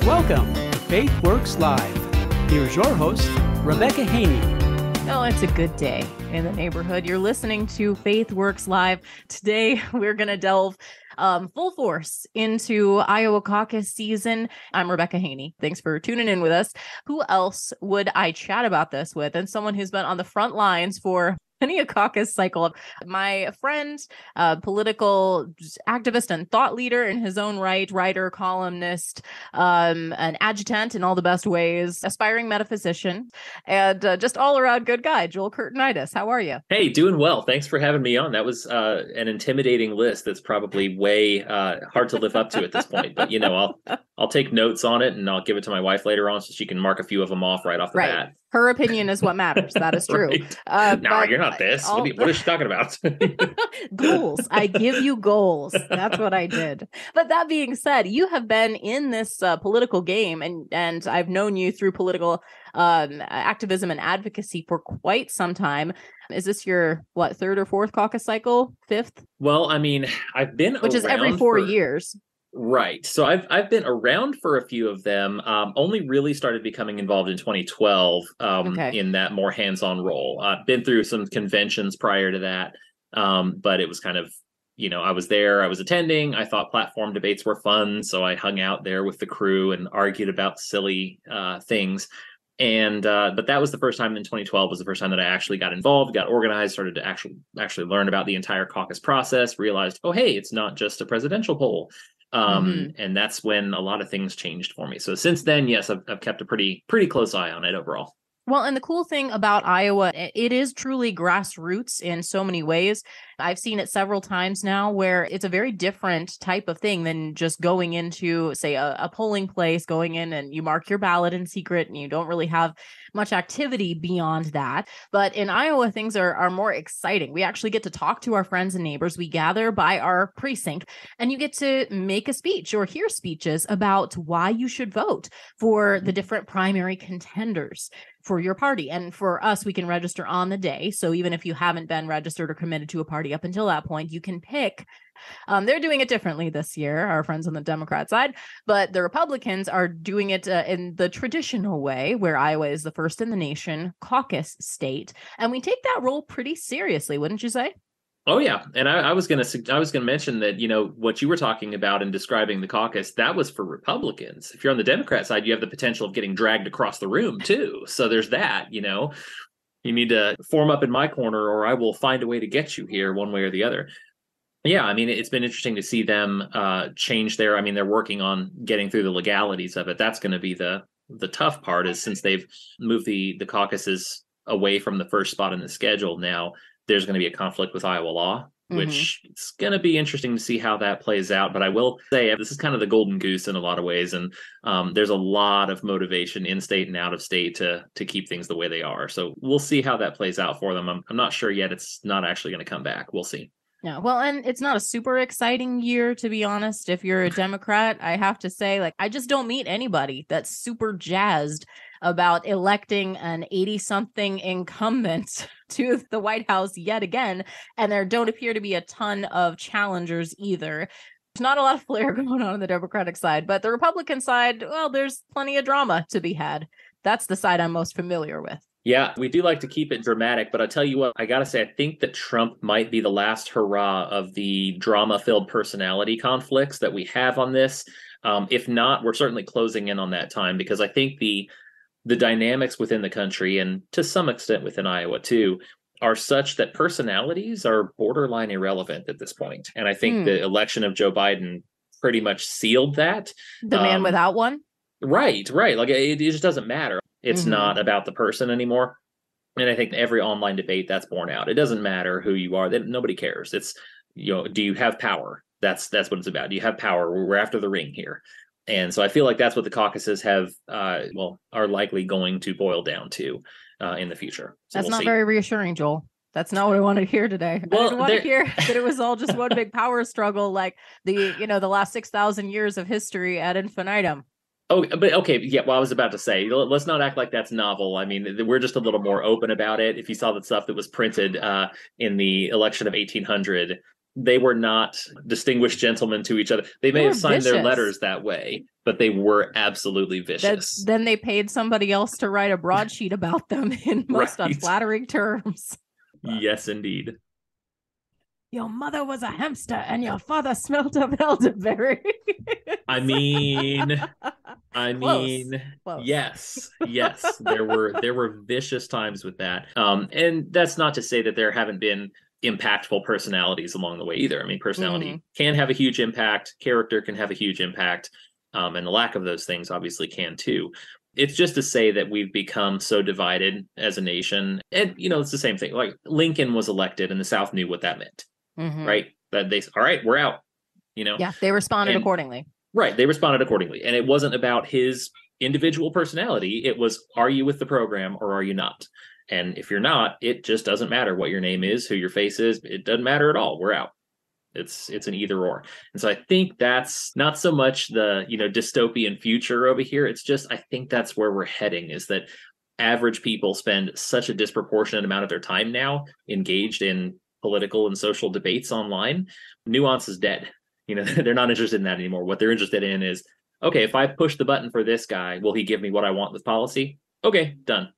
Welcome to Faith Works Live. Here's your host, Rebecca Haynie. Oh, it's a good day in the neighborhood. You're listening to Faith Works Live. Today, we're going to delve full force into Iowa caucus season. I'm Rebecca Haynie. Thanks for tuning in with us. Who else would I chat about this with? And someone who's been on the front lines for many a caucus cycle. My friend, political activist and thought leader in his own right, writer, columnist, an adjutant in all the best ways, aspiring metaphysician, and just all around good guy, Joel Kurtinitis. How are you? Hey, doing well. Thanks for having me on. That was an intimidating list that's probably way hard to live up to at this point. But, I'll take notes on it and I'll give it to my wife later on so she can mark a few of them off right off the bat. Her opinion is what matters. That is true. Right. No, you're not this. What is she talking about? Goals. I give you goals. That's what I did. But that being said, you have been in this political game, and I've known you through political activism and advocacy for quite some time. Is this your, third or fourth caucus cycle? Fifth? Well, I've been Which is every 4 years. Right. So I've been around for a few of them. Only really started becoming involved in 2012 in that more hands-on role. I've been through some conventions prior to that, but it was kind of, I was there, I was attending. I thought platform debates were fun, so I hung out there with the crew and argued about silly things. And but that was the first time in 2012 was the first time that I actually got involved, got organized, started to actually learn about the entire caucus process, realized, oh, hey, it's not just a presidential poll. And that's when a lot of things changed for me. So since then, yes, I've kept a pretty close eye on it overall. Well, and the cool thing about Iowa, it is truly grassroots in so many ways. I've seen it several times now where it's a very different type of thing than just going into, say, a polling place, going in and you mark your ballot in secret and you don't really have much activity beyond that. But in Iowa, things are more exciting. We actually get to talk to our friends and neighbors. We gather by our precinct and you get to make a speech or hear speeches about why you should vote for the different primary contenders for your party. And for us, we can register on the day. So even if you haven't been registered or committed to a party up until that point, you can pick. They're doing it differently this year, our friends on the Democrat side, but the Republicans are doing it in the traditional way, where Iowa is the first in the nation caucus state. And we take that role pretty seriously, wouldn't you say? Oh, yeah. And I was going to mention that, what you were talking about in describing the caucus, that was for Republicans. If you're on the Democrat side, you have the potential of getting dragged across the room, too. So there's that, you need to form up in my corner or I will find a way to get you here one way or the other. Yeah, it's been interesting to see them change they're working on getting through the legalities of it. That's going to be the tough part, is since they've moved the caucuses away from the first spot in the schedule now, there's going to be a conflict with Iowa law, which it's going to be interesting to see how that plays out. But I will say this is kind of the golden goose in a lot of ways. And there's a lot of motivation in state and out of state to keep things the way they are. So we'll see how that plays out for them. I'm not sure yet. It's not actually going to come back. We'll see. Yeah, well, and it's not a super exciting year, to be honest. If you're a Democrat, I have to say, I just don't meet anybody that's super jazzed about electing an 80-something incumbent to the White House yet again. And there don't appear to be a ton of challengers either. There's not a lot of flair going on the Democratic side, but the Republican side, well, there's plenty of drama to be had. That's the side I'm most familiar with. Yeah, we do like to keep it dramatic, but I'll tell you what, I got to say, I think that Trump might be the last hurrah of the drama-filled personality conflicts that we have on this. If not, we're certainly closing in on that time, because I think the dynamics within the country, and to some extent within Iowa too, are such that personalities are borderline irrelevant at this point. And I think the election of Joe Biden pretty much sealed that. The man without one? Right. It just doesn't matter. It's not about the person anymore. And I think every online debate that's borne out. It doesn't matter who you are. Nobody cares. It's, do you have power? That's what it's about. Do you have power? We're after the ring here. And so I feel like that's what the caucuses have, are likely going to boil down to in the future. So that's not very reassuring, Joel. That's not what I wanted to hear today. I didn't want to hear that it was all just one big power struggle, like the last 6,000 years of history ad infinitum. Oh, but okay. Yeah. Well, I was about to say, let's not act like that's novel. We're just a little more open about it. If you saw the stuff that was printed in the election of 1800, they were not distinguished gentlemen to each other. They may have signed their letters that way, but they were absolutely vicious. Then they paid somebody else to write a broadsheet about them in most unflattering terms. Yes, indeed. Your mother was a hamster and your father smelt of elderberry. I mean, Close. yes. There were vicious times with that. And that's not to say that there haven't been impactful personalities along the way either. I mean, personality can have a huge impact, character can have a huge impact, and the lack of those things obviously can too. It's just to say that we've become so divided as a nation. And, it's the same thing. Like Lincoln was elected and the South knew what that meant. Right. That all right, we're out, Yeah, they responded accordingly. Right. They responded accordingly. And it wasn't about his individual personality. It was, are you with the program or are you not? And if you're not, it just doesn't matter what your name is, who your face is. It doesn't matter at all. We're out. It's an either or. And so I think that's not so much the, dystopian future over here. It's just, I think that's where we're heading, is that average people spend such a disproportionate amount of their time now engaged in political and social debates online. Nuance is dead. They're not interested in that anymore. What they're interested in is, okay, if I push the button for this guy, will he give me what I want with policy? Okay, done.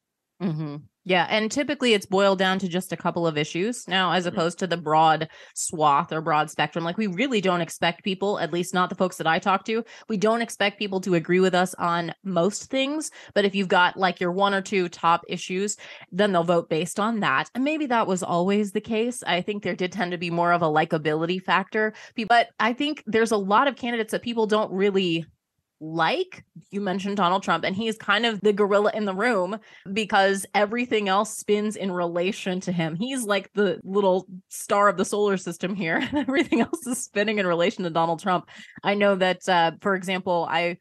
Yeah, and typically it's boiled down to just a couple of issues now, as opposed to the broad swath or broad spectrum. Like, we really don't expect people, at least not the folks that I talk to, we don't expect people to agree with us on most things. But if you've got like your one or two top issues, then they'll vote based on that. And maybe that was always the case. I think there did tend to be more of a likability factor. But I think there's a lot of candidates that people don't really like. You mentioned Donald Trump, and he's kind of the gorilla in the room because everything else spins in relation to him. He's like the little star of the solar system here, and everything else is spinning in relation to Donald Trump. I know that, for example, I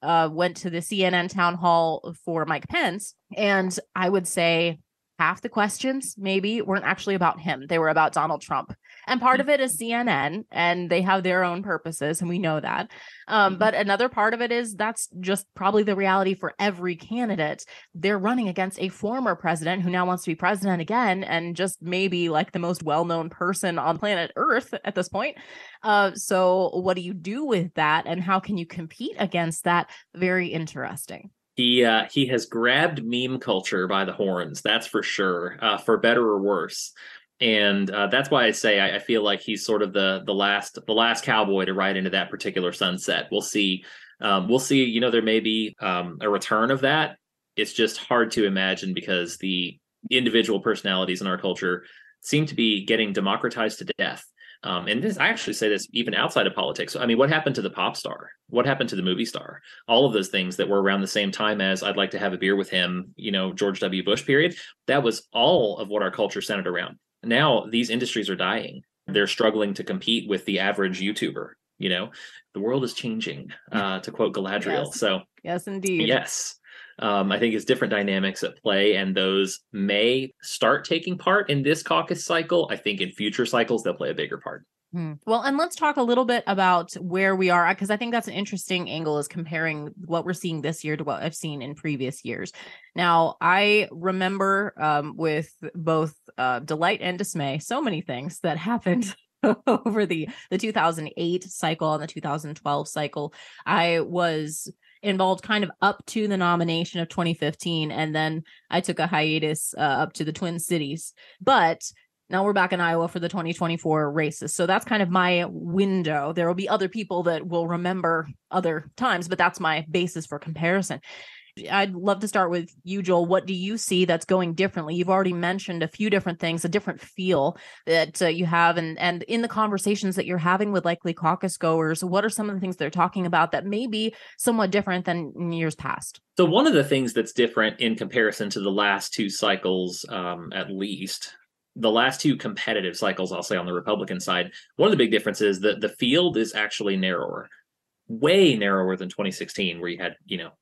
went to the CNN town hall for Mike Pence, and I would say half the questions maybe weren't actually about him. They were about Donald Trump. And part of it is CNN, and they have their own purposes, and we know that. But another part of it is that's just probably the reality for every candidate. They're running against a former president who now wants to be president again, and just maybe like the most well-known person on planet Earth at this point. So what do you do with that, and how can you compete against that? Very interesting. He has grabbed meme culture by the horns, that's for sure, for better or worse. And that's why I say I feel like he's sort of the last cowboy to ride into that particular sunset. We'll see. There may be a return of that. It's just hard to imagine because the individual personalities in our culture seem to be getting democratized to death. And this, I actually say this even outside of politics. I mean, what happened to the pop star? What happened to the movie star? All of those things that were around the same time as I'd like to have a beer with him, George W. Bush period. That was all of what our culture centered around. Now these industries are dying. They're struggling to compete with the average YouTuber. The world is changing, to quote Galadriel. Yes. So yes, indeed. Yes. I think it's different dynamics at play, and those may start taking part in this caucus cycle. I think in future cycles, they'll play a bigger part. Well, and let's talk a little bit about where we are, because I think that's an interesting angle, is comparing what we're seeing this year to what I've seen in previous years. Now, I remember with both delight and dismay, so many things that happened over the 2008 cycle and the 2012 cycle. I was involved kind of up to the nomination of 2015, and then I took a hiatus up to the Twin Cities. But now we're back in Iowa for the 2024 races. So that's kind of my window. There will be other people that will remember other times, but that's my basis for comparison. I'd love to start with you, Joel. What do you see that's going differently? You've already mentioned a few different things, a different feel that you have. And in the conversations that you're having with likely caucus goers, what are some of the things they're talking about that may be somewhat different than in years past? So one of the things that's different in comparison to the last two cycles, at least, the last two competitive cycles, I'll say on the Republican side, one of the big differences is that the field is actually narrower. Way narrower than 2016, where you had,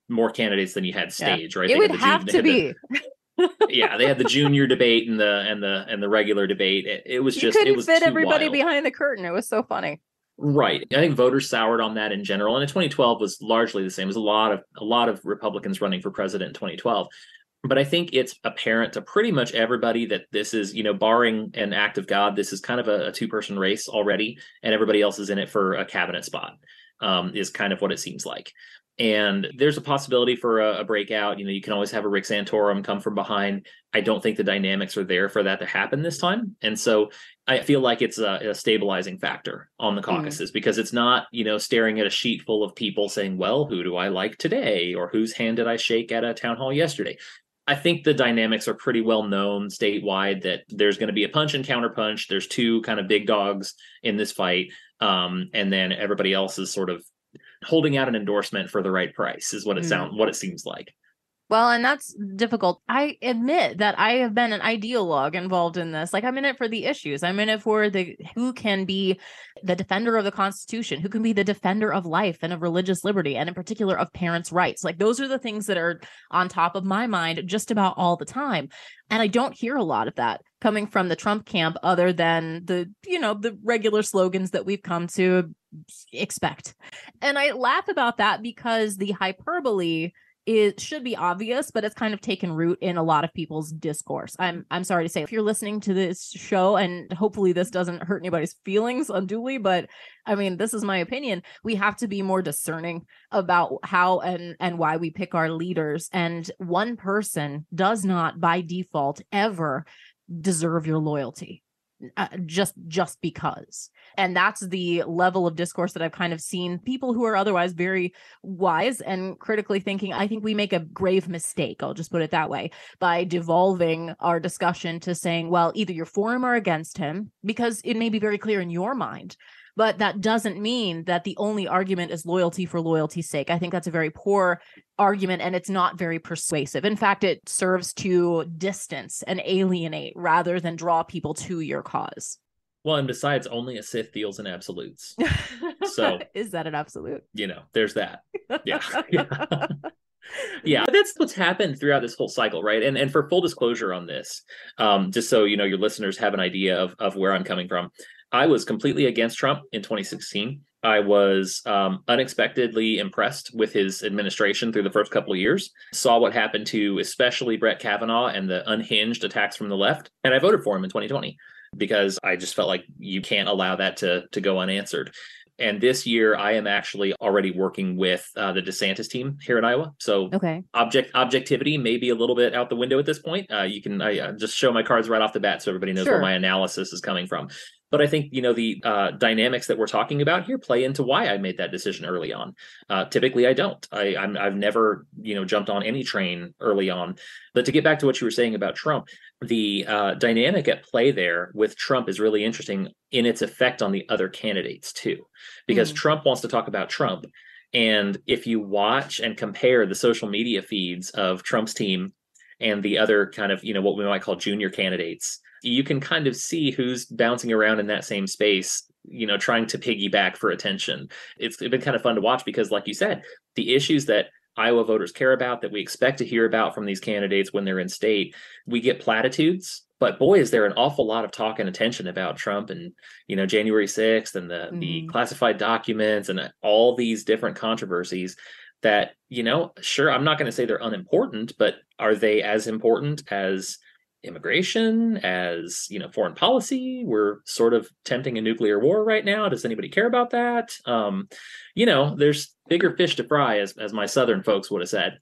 more candidates than you had stage, right? It would have to be. Yeah, they had the junior debate and the regular debate. It was just, it was fit too everybody wild. behind the curtain. It was so funny. Right. I think voters soured on that in general. And in 2012 was largely the same. There's a lot of Republicans running for president in 2012. But I think it's apparent to pretty much everybody that this is, barring an act of God, this is kind of a two-person race already, and everybody else is in it for a cabinet spot, is kind of what it seems like. And there's a possibility for a breakout. You can always have a Rick Santorum come from behind. I don't think the dynamics are there for that to happen this time. And so I feel like it's a stabilizing factor on the caucuses because it's not, staring at a sheet full of people saying, well, who do I like today? Or whose hand did I shake at a town hall yesterday? I think the dynamics are pretty well known statewide that there's going to be a punch and counter punch. There's two kind of big dogs in this fight. And then everybody else is sort of holding out an endorsement for the right price is what it seems like. Well, and that's difficult. I admit that I have been an ideologue involved in this. Like, I'm in it for the issues. I'm in it for who can be the defender of the Constitution, who can be the defender of life and of religious liberty, and in particular of parents' rights. Like, those are the things that are on top of my mind just about all the time. And I don't hear a lot of that coming from the Trump camp other than the regular slogans that we've come to expect. And I laugh about that because the hyperbole should be obvious, but it's kind of taken root in a lot of people's discourse. I'm sorry to say, if you're listening to this show, and hopefully this doesn't hurt anybody's feelings unduly, but I mean, this is my opinion. We have to be more discerning about how and why we pick our leaders. And one person does not by default ever deserve your loyalty. Just because. And that's the level of discourse that I've kind of seen people who are otherwise very wise and critically thinking. I think we make a grave mistake, I'll just put it that way, by devolving our discussion to saying, well, either you're for him or against him, because it may be very clear in your mind. But that doesn't mean that the only argument is loyalty for loyalty's sake. I think that's a very poor argument, and it's not very persuasive. In fact, it serves to distance and alienate rather than draw people to your cause. Well, and besides, only a Sith deals in absolutes. So is that an absolute? There's that. Yeah. Yeah, that's what's happened throughout this whole cycle, right? And for full disclosure on this, just so your listeners have an idea of where I'm coming from, I was completely against Trump in 2016. I was unexpectedly impressed with his administration through the first couple of years, saw what happened to especially Brett Kavanaugh and the unhinged attacks from the left, and I voted for him in 2020 because I just felt like you can't allow that to go unanswered. And this year, I am actually already working with the DeSantis team here in Iowa. So objectivity may be a little bit out the window at this point. I just show my cards right off the bat so everybody knows where my analysis is coming from. But I think, the dynamics that we're talking about here play into why I made that decision early on. Typically, I don't. I've never, jumped on any train early on. But to get back to what you were saying about Trump, the dynamic at play there with Trump is really interesting in its effect on the other candidates, too, because Trump wants to talk about Trump. And if you watch and compare the social media feeds of Trump's team and the other kind of, what we might call junior candidates, you can kind of see who's bouncing around in that same space, trying to piggyback for attention. It's been kind of fun to watch because, like you said, the issues that Iowa voters care about, that we expect to hear about from these candidates when they're in state, we get platitudes. But boy, is there an awful lot of talk and attention about Trump and, January 6th and the classified documents and all these different controversies that, sure, I'm not going to say they're unimportant, but are they as important as immigration, as foreign policy? We're sort of tempting a nuclear war right now. Does anybody care about that? There's bigger fish to fry, as my Southern folks would have said.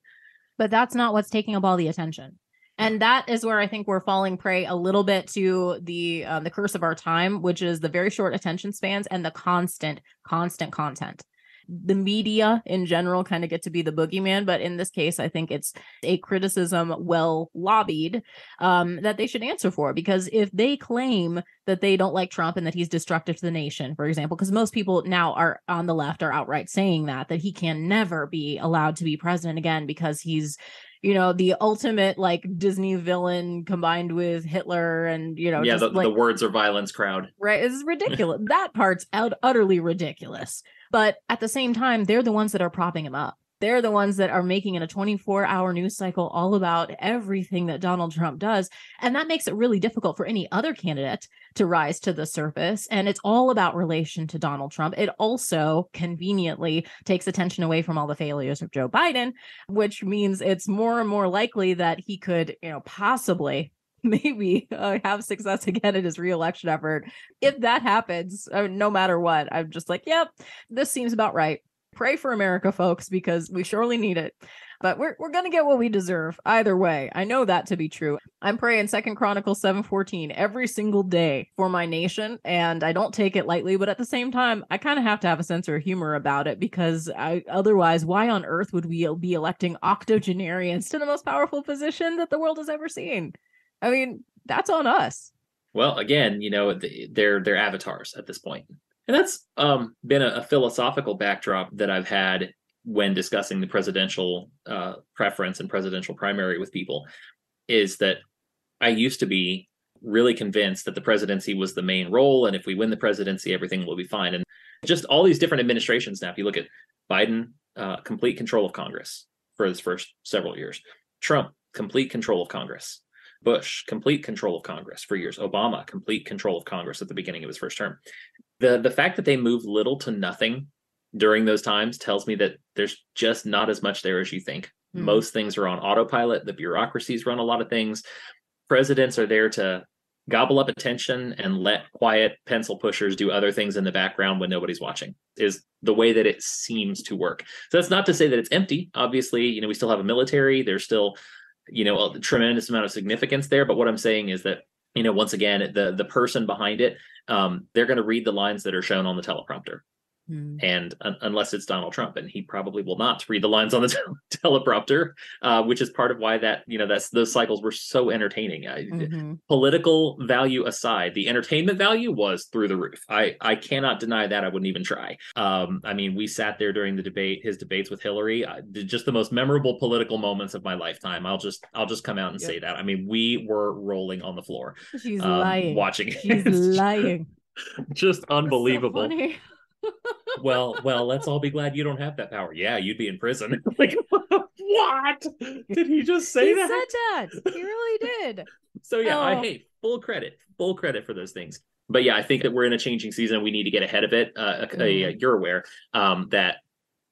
But that's not what's taking up all the attention. And that is where I think we're falling prey a little bit to the curse of our time, which is the very short attention spans and the constant content. The media in general kind of get to be the boogeyman, but in this case, I think it's a criticism well lobbied that they should answer for, because if they claim that they don't like Trump and that he's destructive to the nation, for example, because most people now are on the left are outright saying that he can never be allowed to be president again because he's the ultimate like Disney villain combined with Hitler and, the words are violence crowd. Right. It's ridiculous. That part's utterly ridiculous. But at the same time, they're the ones that are propping him up. They're the ones that are making it a 24-hour news cycle all about everything that Donald Trump does. And that makes it really difficult for any other candidate to rise to the surface. And it's all about relation to Donald Trump. It also conveniently takes attention away from all the failures of Joe Biden, which means it's more and more likely that he could, possibly maybe have success again in his reelection effort. If that happens, no matter what, I'm just like, yep, this seems about right. Pray for America, folks, because we surely need it. But we're going to get what we deserve either way. I know that to be true. I'm praying 2 Chronicles 7:14 every single day for my nation, and I don't take it lightly. But at the same time, I kind of have to have a sense of humor about it, because otherwise, why on earth would we be electing octogenarians to the most powerful position that the world has ever seen? I mean, that's on us. Well, again, they're avatars at this point. And that's been a philosophical backdrop that I've had when discussing the presidential preference and presidential primary with people, is that I used to be really convinced that the presidency was the main role. And if we win the presidency, everything will be fine. And just all these different administrations now, if you look at Biden, complete control of Congress for his first several years. Trump, complete control of Congress. Bush, complete control of Congress for years. Obama, complete control of Congress at the beginning of his first term. The fact that they moved little to nothing during those times tells me that there's just not as much there as you think. Mm-hmm. Most things are on autopilot. The bureaucracies run a lot of things. Presidents are there to gobble up attention and let quiet pencil pushers do other things in the background when nobody's watching, is the way that it seems to work. So that's not to say that it's empty. Obviously, we still have a military. There's still a tremendous amount of significance there. But what I'm saying is that, once again, the person behind it, they're going to read the lines that are shown on the teleprompter. And unless it's Donald Trump, and he probably will not read the lines on the teleprompter, which is part of why those cycles were so entertaining. Political value aside, the entertainment value was through the roof. I cannot deny that. I wouldn't even try. We sat there during his debates with Hillary, just the most memorable political moments of my lifetime. I'll just come out and say that. We were rolling on the floor. She's lying. Watching. She's lying. Just unbelievable. So funny. Well, let's all be glad you don't have that power. Yeah, you'd be in prison. Like, what? Did he just say that? He said that. He really did. So yeah, I hate full credit for those things. But yeah, I think that we're in a changing season. We need to get ahead of it. You're aware that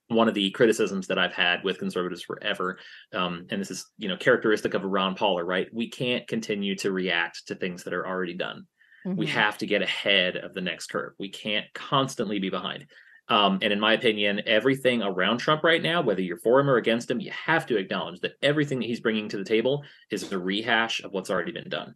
one of the criticisms that I've had with conservatives forever, and this is characteristic of a Ron Pauler, right? We can't continue to react to things that are already done. We have to get ahead of the next curve. We can't constantly be behind. And in my opinion, everything around Trump right now, whether you're for him or against him, you have to acknowledge that everything that he's bringing to the table is a rehash of what's already been done.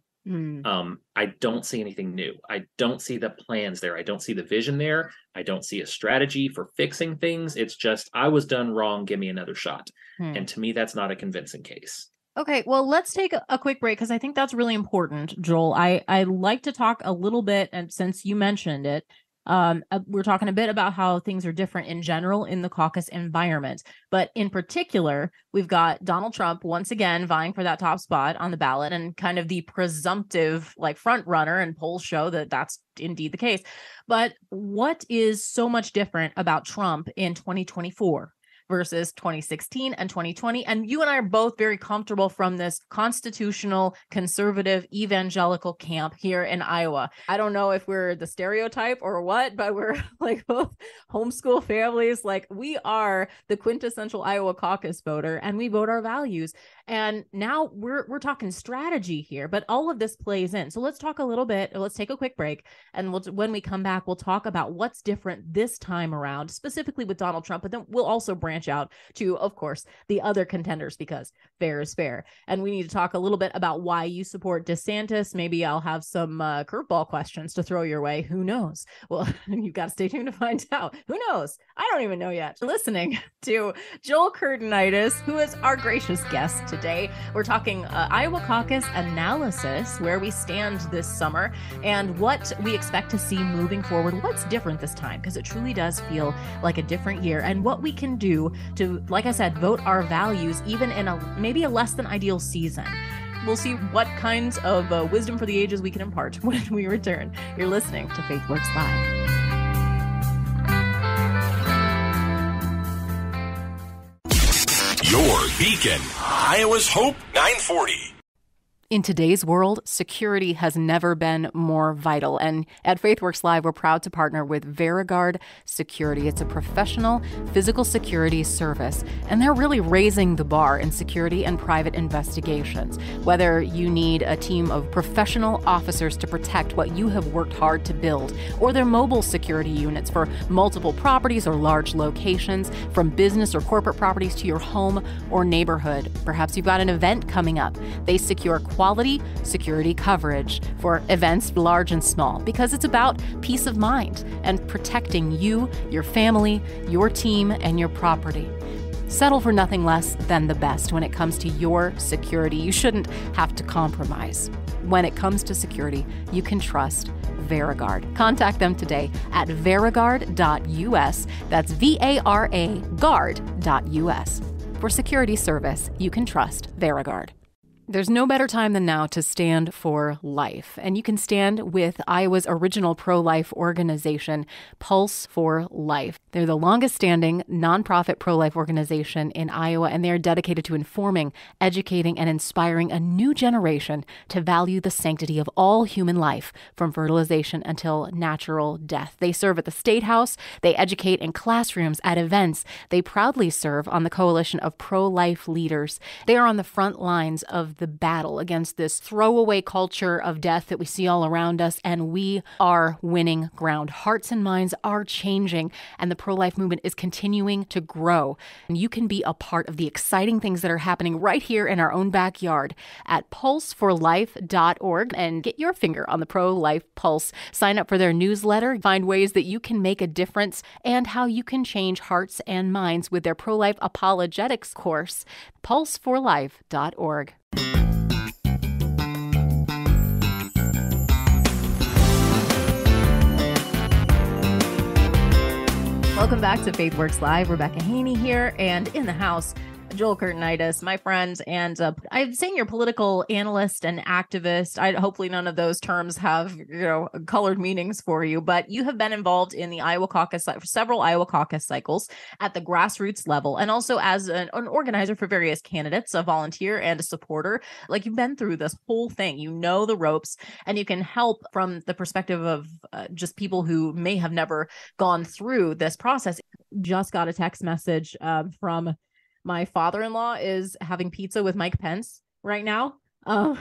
I don't see anything new. I don't see the plans there. I don't see the vision there. I don't see a strategy for fixing things. It's just, I was done wrong. Give me another shot. And to me, that's not a convincing case. Okay, well, let's take a quick break, because I think that's really important, Joel. I like to talk a little bit, and since you mentioned it, we're talking a bit about how things are different in general in the caucus environment. But in particular, we've got Donald Trump once again vying for that top spot on the ballot, and kind of the presumptive front runner, and polls show that that's indeed the case. But what is so much different about Trump in 2024? Versus 2016 and 2020. And you and I are both very comfortable from this constitutional, conservative, evangelical camp here in Iowa. I don't know if we're the stereotype or what, but we're both homeschool families. We are the quintessential Iowa caucus voter, and we vote our values. And now we're talking strategy here, but all of this plays in. So let's talk a little bit. Let's take a quick break. And when we come back, we'll talk about what's different this time around, specifically with Donald Trump. But then we'll also branch out to, of course, the other contenders, because fair is fair. And we need to talk a little bit about why you support DeSantis. Maybe I'll have some curveball questions to throw your way. Who knows? Well, you've got to stay tuned to find out. Who knows? I don't even know yet. Listening to Joel Kurtinitis, who is our gracious guest today. We're talking Iowa caucus analysis, where we stand this summer, and what we expect to see moving forward. What's different this time? Because it truly does feel like a different year, and what we can do to, like I said, vote our values, even in maybe a less than ideal season. We'll see what kinds of wisdom for the ages we can impart when we return. You're listening to Faith Works Live. Beacon, Iowa's Hope 940. In today's world, security has never been more vital. And at FaithWorks Live, we're proud to partner with VeriGuard Security. It's a professional physical security service, and they're really raising the bar in security and private investigations. Whether you need a team of professional officers to protect what you have worked hard to build, or their mobile security units for multiple properties or large locations, from business or corporate properties to your home or neighborhood. Perhaps you've got an event coming up. They secure quality security coverage for events large and small, because it's about peace of mind and protecting you, your family, your team, and your property. Settle for nothing less than the best when it comes to your security. You shouldn't have to compromise. When it comes to security, you can trust VeriGuard. Contact them today at veriguard.us. That's VARA guard.us. For security service, you can trust VeriGuard. There's no better time than now to stand for life, and you can stand with Iowa's original pro-life organization, Pulse for Life. They're the longest-standing nonprofit pro-life organization in Iowa, and they are dedicated to informing, educating, and inspiring a new generation to value the sanctity of all human life, from fertilization until natural death. They serve at the State House. They educate in classrooms, at events. They proudly serve on the coalition of pro-life leaders. They are on the front lines of the battle against this throwaway culture of death that we see all around us, and we are winning ground. Hearts and minds are changing, and the pro-life movement is continuing to grow. And you can be a part of the exciting things that are happening right here in our own backyard at pulseforlife.org, and get your finger on the pro-life pulse. Sign up for their newsletter, find ways that you can make a difference, and how you can change hearts and minds with their pro-life apologetics course, pulseforlife.org. Welcome back to FaithWorks Live. Rebecca Haynie here, and in the house, Joel Kurtinitis, my friend, and I'm saying you're political analyst and activist. Hopefully none of those terms have, colored meanings for you, but you have been involved in the Iowa caucus, several Iowa caucus cycles at the grassroots level, and also as an organizer for various candidates, a volunteer and a supporter. Like, you've been through this whole thing, you know the ropes, and you can help from the perspective of just people who may have never gone through this process. Just got a text message from my father-in-law is having pizza with Mike Pence right now,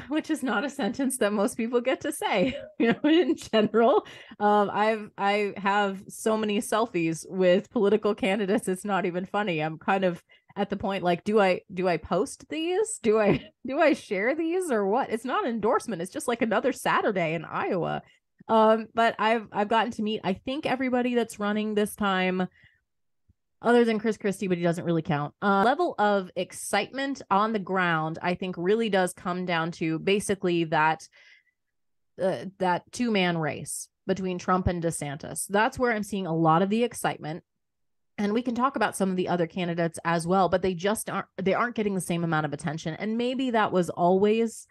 which is not a sentence that most people get to say, in general. I have so many selfies with political candidates. It's not even funny. I'm kind of at the point, like, do I post these? Do I share these, or what? It's not an endorsement. It's just like another Saturday in Iowa. But I've gotten to meet, I think, everybody that's running this time, other than Chris Christie, but he doesn't really count. Level of excitement on the ground, I think, really does come down to basically that two-man race between Trump and DeSantis. That's where I'm seeing a lot of the excitement. And we can talk about some of the other candidates as well, but they aren't getting the same amount of attention. And maybe that was always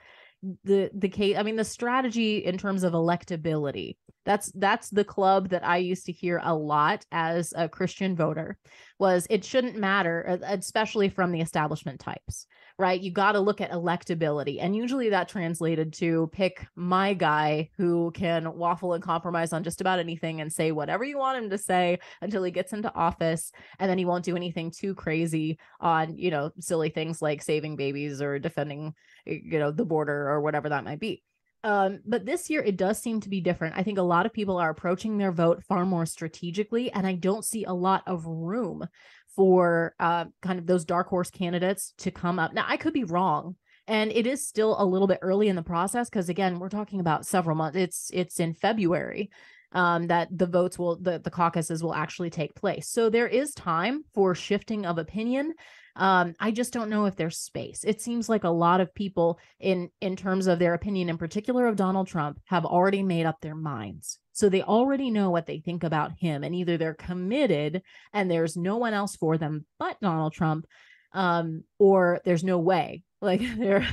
the case. I mean, the strategy in terms of electability, that's the club that I used to hear a lot as a Christian voter, was it shouldn't matter, especially from the establishment types, right? You got to look at electability. And usually that translated to pick my guy who can waffle and compromise on just about anything and say whatever you want him to say until he gets into office. And then he won't do anything too crazy on, silly things like saving babies or defending, the border or whatever that might be. But this year it does seem to be different. I think a lot of people are approaching their vote far more strategically, and I don't see a lot of room for kind of those dark horse candidates to come up. Now, I could be wrong, and it is still a little bit early in the process, because again, we're talking about several months. It's in February that the caucuses will actually take place. So there is time for shifting of opinion. I just don't know if there's space. It seems like a lot of people in terms of their opinion, in particular of Donald Trump, have already made up their minds. So they already know what they think about him, and either they're committed and there's no one else for them but Donald Trump, or there's no way. Like they're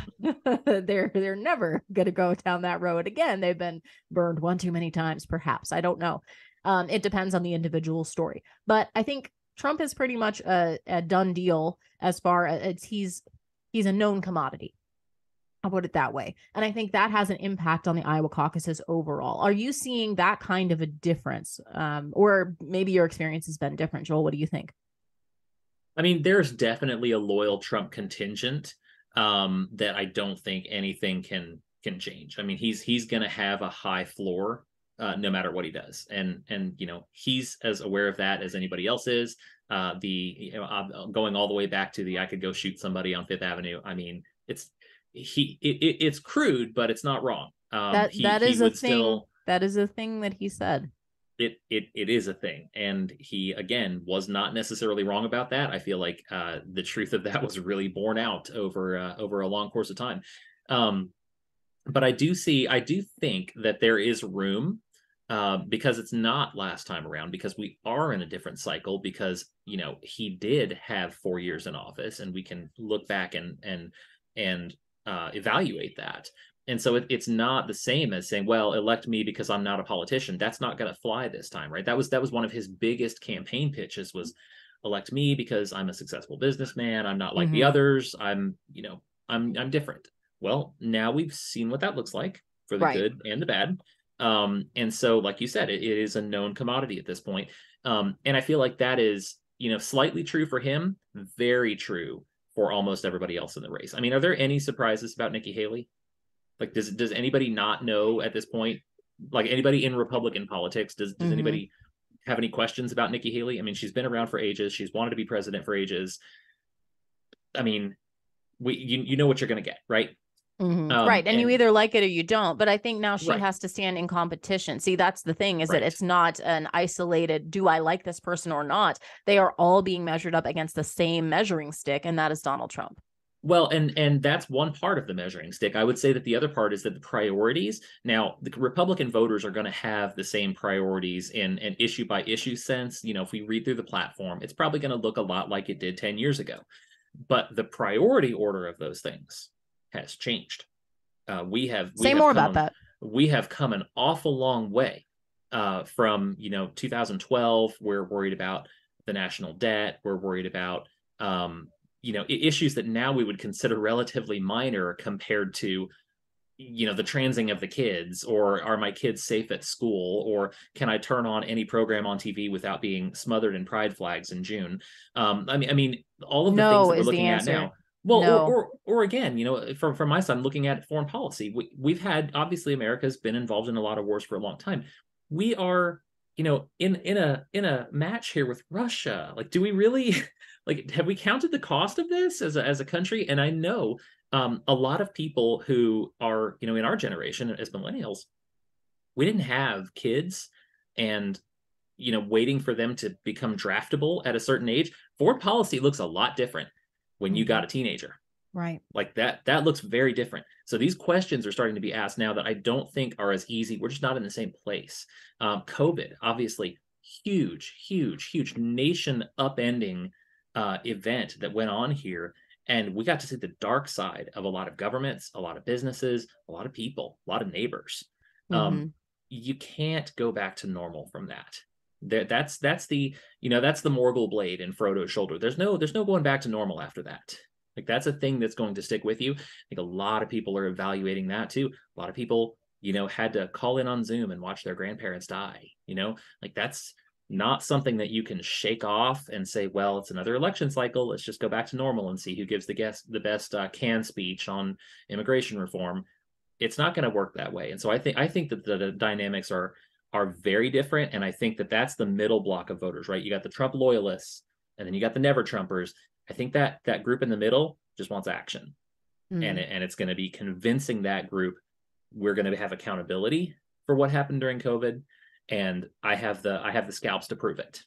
never going to go down that road again. They've been burned one too many times, perhaps. I don't know. It depends on the individual story. But I think Trump is pretty much a done deal as far as he's He's a known commodity. I'll put it that way. And I think that has an impact on the Iowa caucuses overall. Are you seeing that kind of a difference? Or maybe your experience has been different. Joel, what do you think? I mean, there's definitely a loyal Trump contingent that I don't think anything can change. I mean, he's going to have a high floor no matter what he does, and he's as aware of that as anybody else is. Going all the way back to I could go shoot somebody on Fifth Avenue. I mean, it's crude, but it's not wrong. That is a thing that he said. It is a thing, and he again was not necessarily wrong about that. I feel like the truth of that was really borne out over a long course of time. But I do think that there is room because it's not last time around, because we are in a different cycle, because he did have 4 years in office, and we can look back and evaluate that. And so it's not the same as saying, well, elect me because I'm not a politician. That's not going to fly this time, right? That was one of his biggest campaign pitches, was elect me because I'm a successful businessman. I'm not like the others. I'm different. Well, now we've seen what that looks like for the good and the bad. And so, like you said, it is a known commodity at this point. And I feel like that is, slightly true for him, very true for almost everybody else in the race. I mean, are there any surprises about Nikki Haley? Like, does anybody not know at this point? Like, anybody in Republican politics, does anybody have any questions about Nikki Haley? I mean, she's been around for ages. She's wanted to be president for ages. I mean, you know what you're going to get, right? Right. And you either like it or you don't. But I think now she has to stand in competition. See, that's the thing, is that it's not an isolated, do I like this person or not? They are all being measured up against the same measuring stick, and that is Donald Trump. Well, and that's one part of the measuring stick. I would say that the other part is that the priorities. Now, the Republican voters are going to have the same priorities in an issue by issue sense. If we read through the platform, it's probably going to look a lot like it did 10 years ago. But the priority order of those things has changed. We have come an awful long way from 2012. We're worried about the national debt. We're worried about issues that now we would consider relatively minor compared to the transing of the kids, or are my kids safe at school, or can I turn on any program on TV without being smothered in pride flags in June? I mean all of the things that we're looking at now. Well, no. or again, from my side, I'm looking at foreign policy. We've had, obviously, America's been involved in a lot of wars for a long time. We are, in a match here with Russia. Like, do we really, have we counted the cost of this as a country? And I know a lot of people who are, in our generation as millennials, we didn't have kids and, waiting for them to become draftable at a certain age. Foreign policy looks a lot different when you got a teenager. Right. Like that looks very different. So these questions are starting to be asked now that I don't think are as easy. We're just not in the same place. COVID, obviously, huge nation upending event that went on here. And we got to see the dark side of a lot of governments, a lot of businesses, a lot of people, a lot of neighbors. You can't go back to normal from that. That's the Morgul blade in Frodo's shoulder. There's no going back to normal after that. Like, that's a thing that's going to stick with you. I think a lot of people are evaluating that too. A lot of people, had to call in on Zoom and watch their grandparents die. Like, that's not something that you can shake off and say, well, it's another election cycle, let's just go back to normal and see who gives the best can speech on immigration reform. It's not going to work that way. And so I think that the dynamics are very different. And I think that that's the middle block of voters, right? You got the Trump loyalists, and then you got the never Trumpers. I think that group in the middle just wants action. And it's going to be convincing that group we're going to have accountability for what happened during COVID. And I have the scalps to prove it.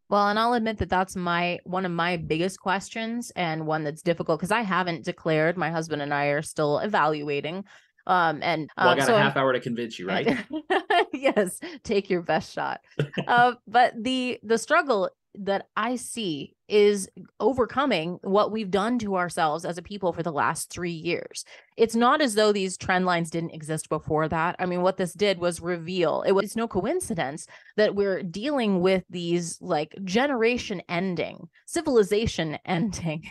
Well, and I'll admit that that's one of my biggest questions, and one that's difficult because I haven't declared. My husband and I are still evaluating. I got a half hour to convince you, right? Yes, take your best shot. But the struggle that I see is overcoming what we've done to ourselves as a people for the last 3 years. It's not as though these trend lines didn't exist before that. I mean, what this did was reveal, it's no coincidence that we're dealing with these like generation ending, civilization ending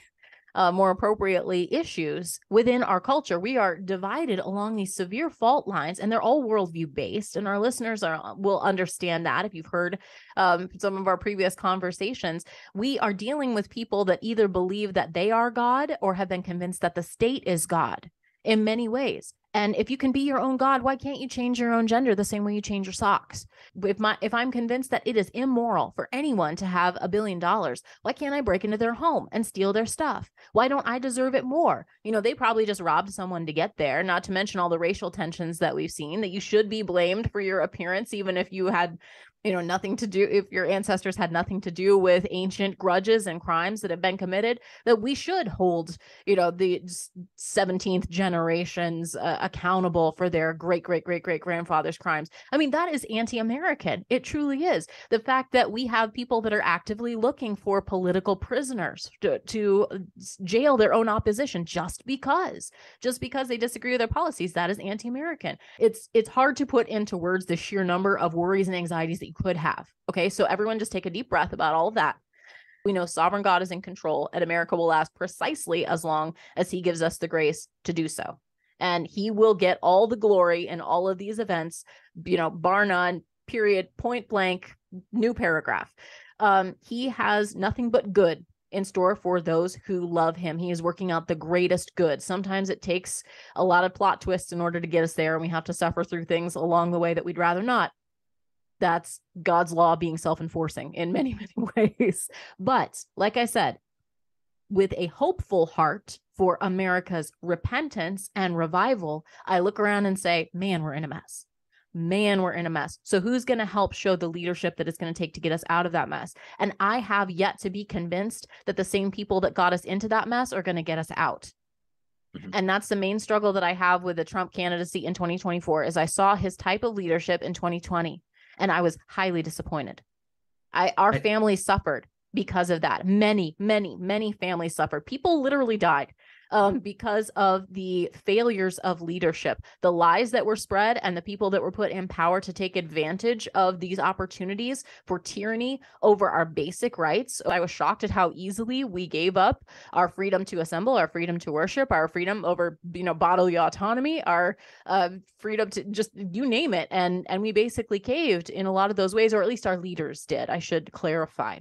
more appropriately, issues within our culture. We are divided along these severe fault lines, and they're all worldview based. And our listeners will understand that if you've heard some of our previous conversations. We are dealing with people that either believe that they are God or have been convinced that the state is God in many ways. And if you can be your own God, why can't you change your own gender the same way you change your socks? If I'm convinced that it is immoral for anyone to have $1 billion, why can't I break into their home and steal their stuff? Why don't I deserve it more? They probably just robbed someone to get there, not to mention all the racial tensions that we've seen, that you should be blamed for your appearance, even if you had nothing to do, if your ancestors had nothing to do with ancient grudges and crimes that have been committed, that we should hold, the 17th generations accountable for their great grandfather's crimes. I mean, that is anti-American. It truly is. The fact that we have people that are actively looking for political prisoners to jail their own opposition just because they disagree with their policies, that is anti-American. It's hard to put into words the sheer number of worries and anxieties that you could have. Okay, so everyone just take a deep breath about all of that. We know sovereign God is in control, and America will last precisely as long as he gives us the grace to do so. And he will get all the glory in all of these events, bar none, period, point blank, new paragraph. He has nothing but good in store for those who love him. He is working out the greatest good. Sometimes it takes a lot of plot twists in order to get us there, and we have to suffer through things along the way that we'd rather not. That's God's law being self-enforcing in many, many ways. But like I said, with a hopeful heart for America's repentance and revival, I look around and say, man, we're in a mess. Man, we're in a mess. So who's going to help show the leadership that it's going to take to get us out of that mess? And I have yet to be convinced that the same people that got us into that mess are going to get us out. And that's the main struggle that I have with the Trump candidacy in 2024, is I saw his type of leadership in 2020. And I was highly disappointed. Our family suffered because of that. Many, many, many families suffered. People literally died because of the failures of leadership, the lies that were spread, and the people that were put in power to take advantage of these opportunities for tyranny over our basic rights. I was shocked at how easily we gave up our freedom to assemble, our freedom to worship, our freedom over, bodily autonomy, our freedom to just, you name it. And we basically caved in a lot of those ways, or at least our leaders did, I should clarify.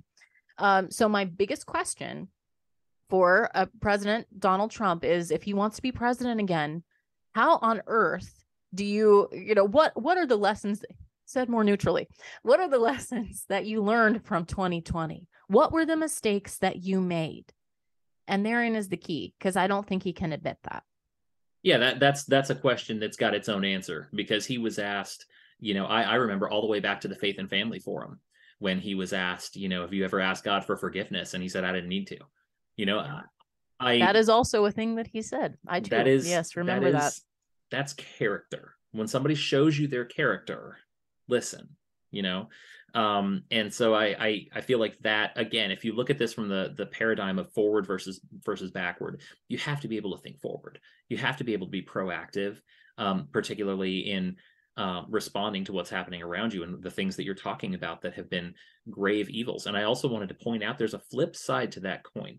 So my biggest question for President Donald Trump is, if he wants to be president again, how on earth do you, what are the lessons, said more neutrally, what are the lessons that you learned from 2020? What were the mistakes that you made? And therein is the key, because I don't think he can admit that. Yeah, that's a question that's got its own answer, because he was asked, I remember all the way back to the Faith and Family Forum, when he was asked, have you ever asked God for forgiveness? And he said, I didn't need to. That is also a thing that he said. I do. That is, yes, remember that. That's character. When somebody shows you their character, listen, and so I feel like that, again, if you look at this from the paradigm of forward versus backward, you have to be able to think forward. You have to be able to be proactive, particularly in responding to what's happening around you and the things that you're talking about that have been grave evils. And I also wanted to point out there's a flip side to that coin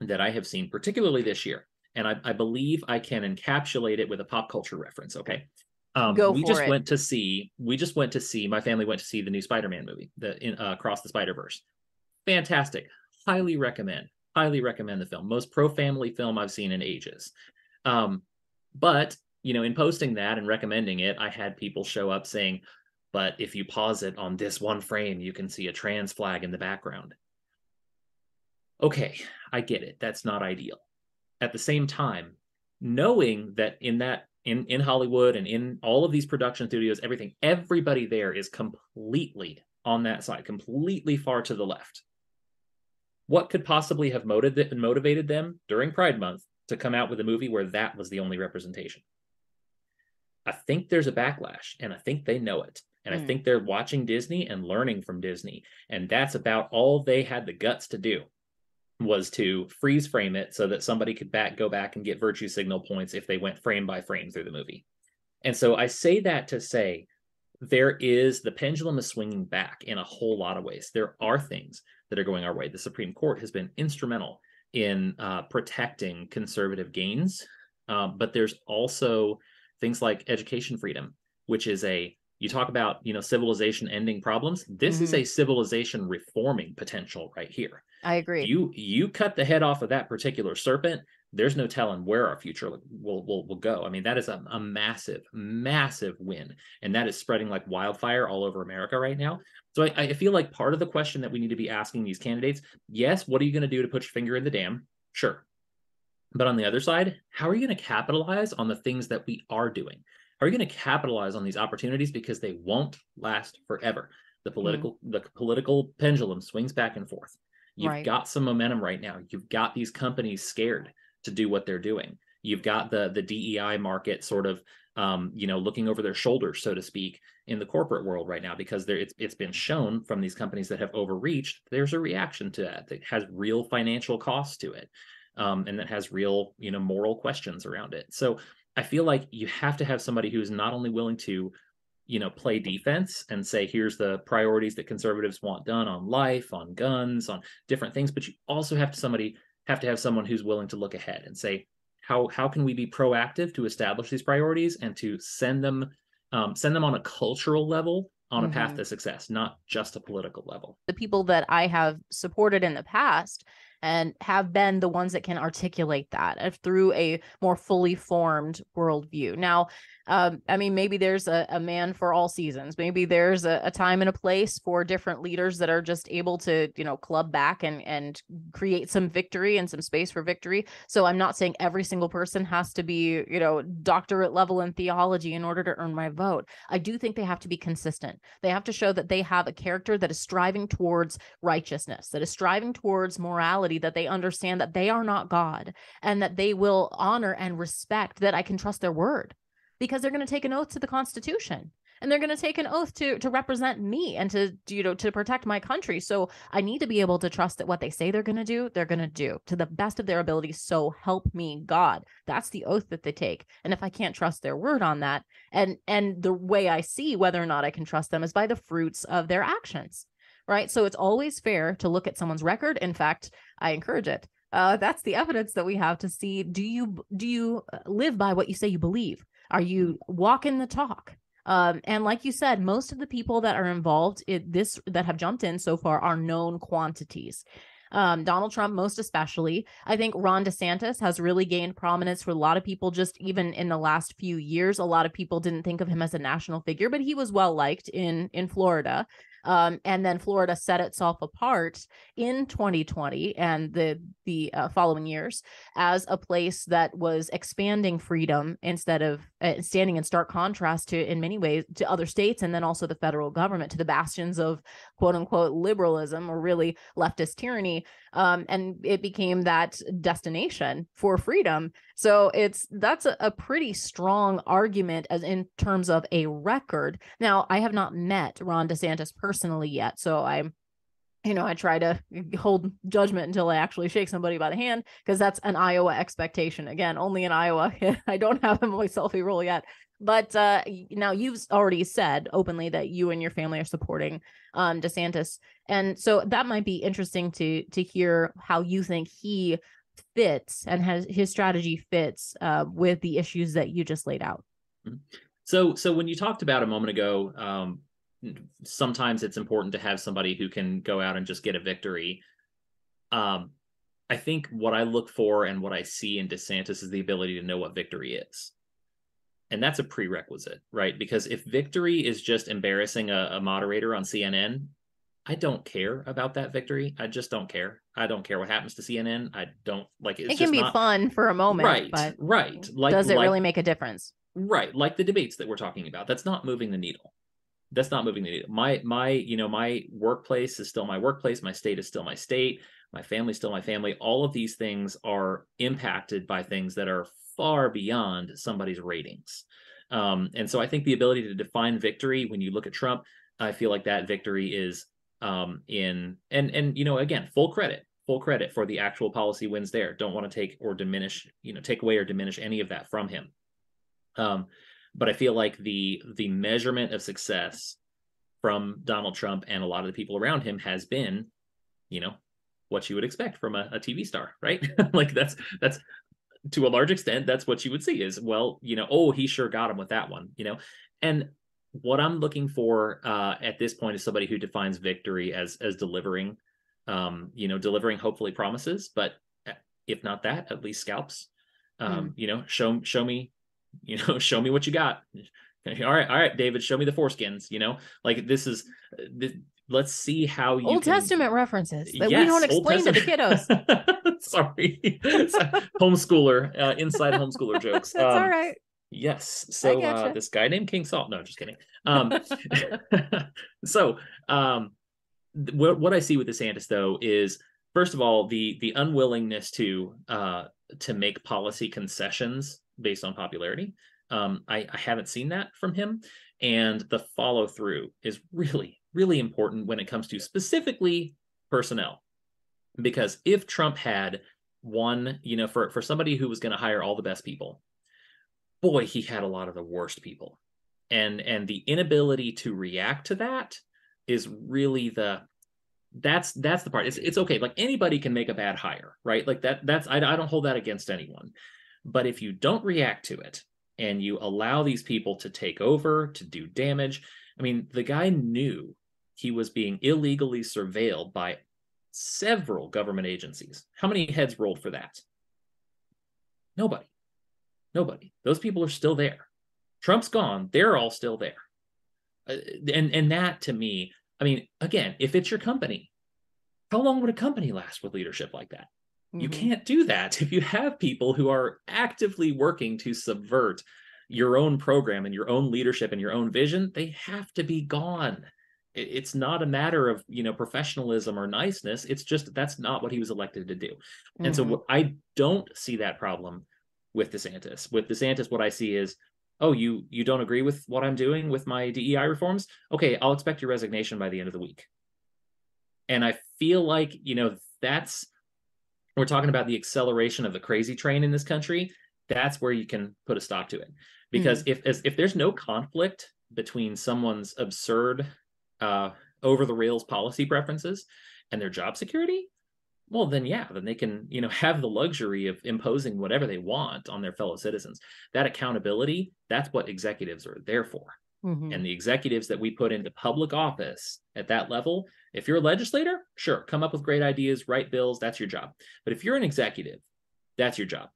that I have seen, particularly this year. And I believe I can encapsulate it with a pop culture reference. Okay. We just went to see, my family went to see the new Spider-Man movie, Across the Spider-Verse. Fantastic. Highly recommend the film. Most pro-family film I've seen in ages. But in posting that and recommending it, I had people show up saying, but if you pause it on this one frame, you can see a trans flag in the background. Okay, I get it. That's not ideal. At the same time, knowing that in Hollywood and in all of these production studios, everybody there is completely on that side, completely far to the left. What could possibly have motivated them during Pride Month to come out with a movie where that was the only representation? I think there's a backlash, and I think they know it. And I think they're watching Disney and learning from Disney. And that's about all they had the guts to do, was to freeze frame it so that somebody could go back and get virtue signal points if they went frame by frame through the movie. And so I say that to say the pendulum is swinging back in a whole lot of ways. There are things that are going our way. The Supreme Court has been instrumental in protecting conservative gains. But there's also things like education freedom, which is you talk about, civilization ending problems. This is a civilization reforming potential right here. I agree. You cut the head off of that particular serpent, there's no telling where our future will go. I mean, that is a massive, massive win. And that is spreading like wildfire all over America right now. So I feel like part of the question that we need to be asking these candidates, yes, what are you going to do to put your finger in the dam? Sure. But on the other side, how are you going to capitalize on the things that we are doing? How are you going to capitalize on these opportunities? Because they won't last forever. The political pendulum swings back and forth. You've got some momentum right now. You've got these companies scared to do what they're doing. You've got the DEI market sort of, looking over their shoulders, so to speak, in the corporate world right now, because it's been shown from these companies that have overreached, there's a reaction to that has real financial costs to it. And that has real, moral questions around it. So I feel like you have to have somebody who's not only willing to, play defense and say, here's the priorities that conservatives want done on life, on guns, on different things, but you also have to have someone who's willing to look ahead and say, how can we be proactive to establish these priorities and to send them on a cultural level on a path to success, not just a political level. The people that I have supported in the past and have been the ones that can articulate that through a more fully formed worldview. Now, maybe there's a man for all seasons. Maybe there's a time and a place for different leaders that are just able to, club back and create some victory and some space for victory. So I'm not saying every single person has to be, doctorate level in theology in order to earn my vote. I do think they have to be consistent. They have to show that they have a character that is striving towards righteousness, that is striving towards morality, that they understand that they are not God, and that they will honor and respect that I can trust their word, because they're going to take an oath to the Constitution, and they're going to take an oath to represent me and to protect my country. So I need to be able to trust that what they say they're going to do to the best of their ability. So help me God. That's the oath that they take. And if I can't trust their word on that, and the way I see whether or not I can trust them is by the fruits of their actions. Right. So it's always fair to look at someone's record. In fact, I encourage it. That's the evidence that we have to see. Do you live by what you say you believe? Are you walking the talk? And like you said, most of the people that are involved in this that have jumped in so far are known quantities. Donald Trump, most especially. I think Ron DeSantis has really gained prominence for a lot of people. Just even in the last few years, a lot of people didn't think of him as a national figure, but he was well liked in Florida. And then Florida set itself apart in 2020 and the following years as a place that was expanding freedom instead of standing in stark contrast to, in many ways, to other states, and then also the federal government, to the bastions of quote unquote liberalism or really leftist tyranny. And it became that destination for freedom. So that's a pretty strong argument as in terms of a record. Now, I have not met Ron DeSantis personally yet, so I try to hold judgment until I actually shake somebody by the hand, because that's an Iowa expectation. Again, only in Iowa. I don't have my selfie roll yet. But now you've already said openly that you and your family are supporting DeSantis. And so that might be interesting to hear how you think he fits and his strategy fits with the issues that you just laid out. So when you talked about a moment ago, sometimes it's important to have somebody who can go out and just get a victory. I think what I look for and what I see in DeSantis is the ability to know what victory is. And that's a prerequisite, right? Because if victory is just embarrassing a moderator on CNN, I don't care about that victory. I just don't care. I don't care what happens to CNN. I don't like it. It can be fun for a moment, right? But right. Does it really make a difference? Right. Like the debates that we're talking about. That's not moving the needle. That's not moving the needle. My workplace is still my workplace. My state is still my state. My family is still my family. All of these things are impacted by things that are far beyond somebody's ratings. And so I think the ability to define victory, when you look at Trump, I feel like that victory is again, full credit for the actual policy wins there. Don't want to take away or diminish any of that from him. But I feel like the measurement of success from Donald Trump and a lot of the people around him has been, what you would expect from a TV star, right? Like that's to a large extent, that's what you would see is, well, oh, he sure got him with that one, and what I'm looking for at this point is somebody who defines victory as delivering, delivering hopefully promises, but if not that, at least scalps. Show me, show me what you got. All right, David, show me the foreskins. Like let's see how you Old Testament references that we don't explain to the kiddos. Sorry, homeschooler, inside homeschooler jokes. That's all right. Yes. So this guy named King Saul. No, just kidding. So what I see with DeSantis though is, first of all, the unwillingness to make policy concessions based on popularity. I haven't seen that from him, and the follow through is really, really important when it comes to specifically personnel. Because if Trump had one, for somebody who was going to hire all the best people, boy, he had a lot of the worst people, and the inability to react to that is really that's the part. It's okay. Like anybody can make a bad hire, right? Like I don't hold that against anyone. But if you don't react to it and you allow these people to take over, to do damage, I mean, the guy knew he was being illegally surveilled by several government agencies. How many heads rolled for that? Nobody. Those people are still there. Trump's gone. They're all still there. And that to me, I mean, again, if it's your company, how long would a company last with leadership like that? Mm-hmm. You can't do that. If you have people who are actively working to subvert your own program and your own leadership and your own vision, they have to be gone. It's not a matter of, professionalism or niceness. It's just that's not what he was elected to do. Mm-hmm. And so I don't see that problem with DeSantis. With DeSantis, what I see is, oh, you don't agree with what I'm doing with my DEI reforms? Okay, I'll expect your resignation by the end of the week. And I feel like, we're talking about the acceleration of the crazy train in this country. That's where you can put a stop to it. Because if there's no conflict between someone's absurd, over the rails policy preferences and their job security, well, then they can, have the luxury of imposing whatever they want on their fellow citizens. That accountability, that's what executives are there for. Mm-hmm. And the executives that we put into public office at that level, if you're a legislator, sure, come up with great ideas, write bills, that's your job. But if you're an executive, that's your job.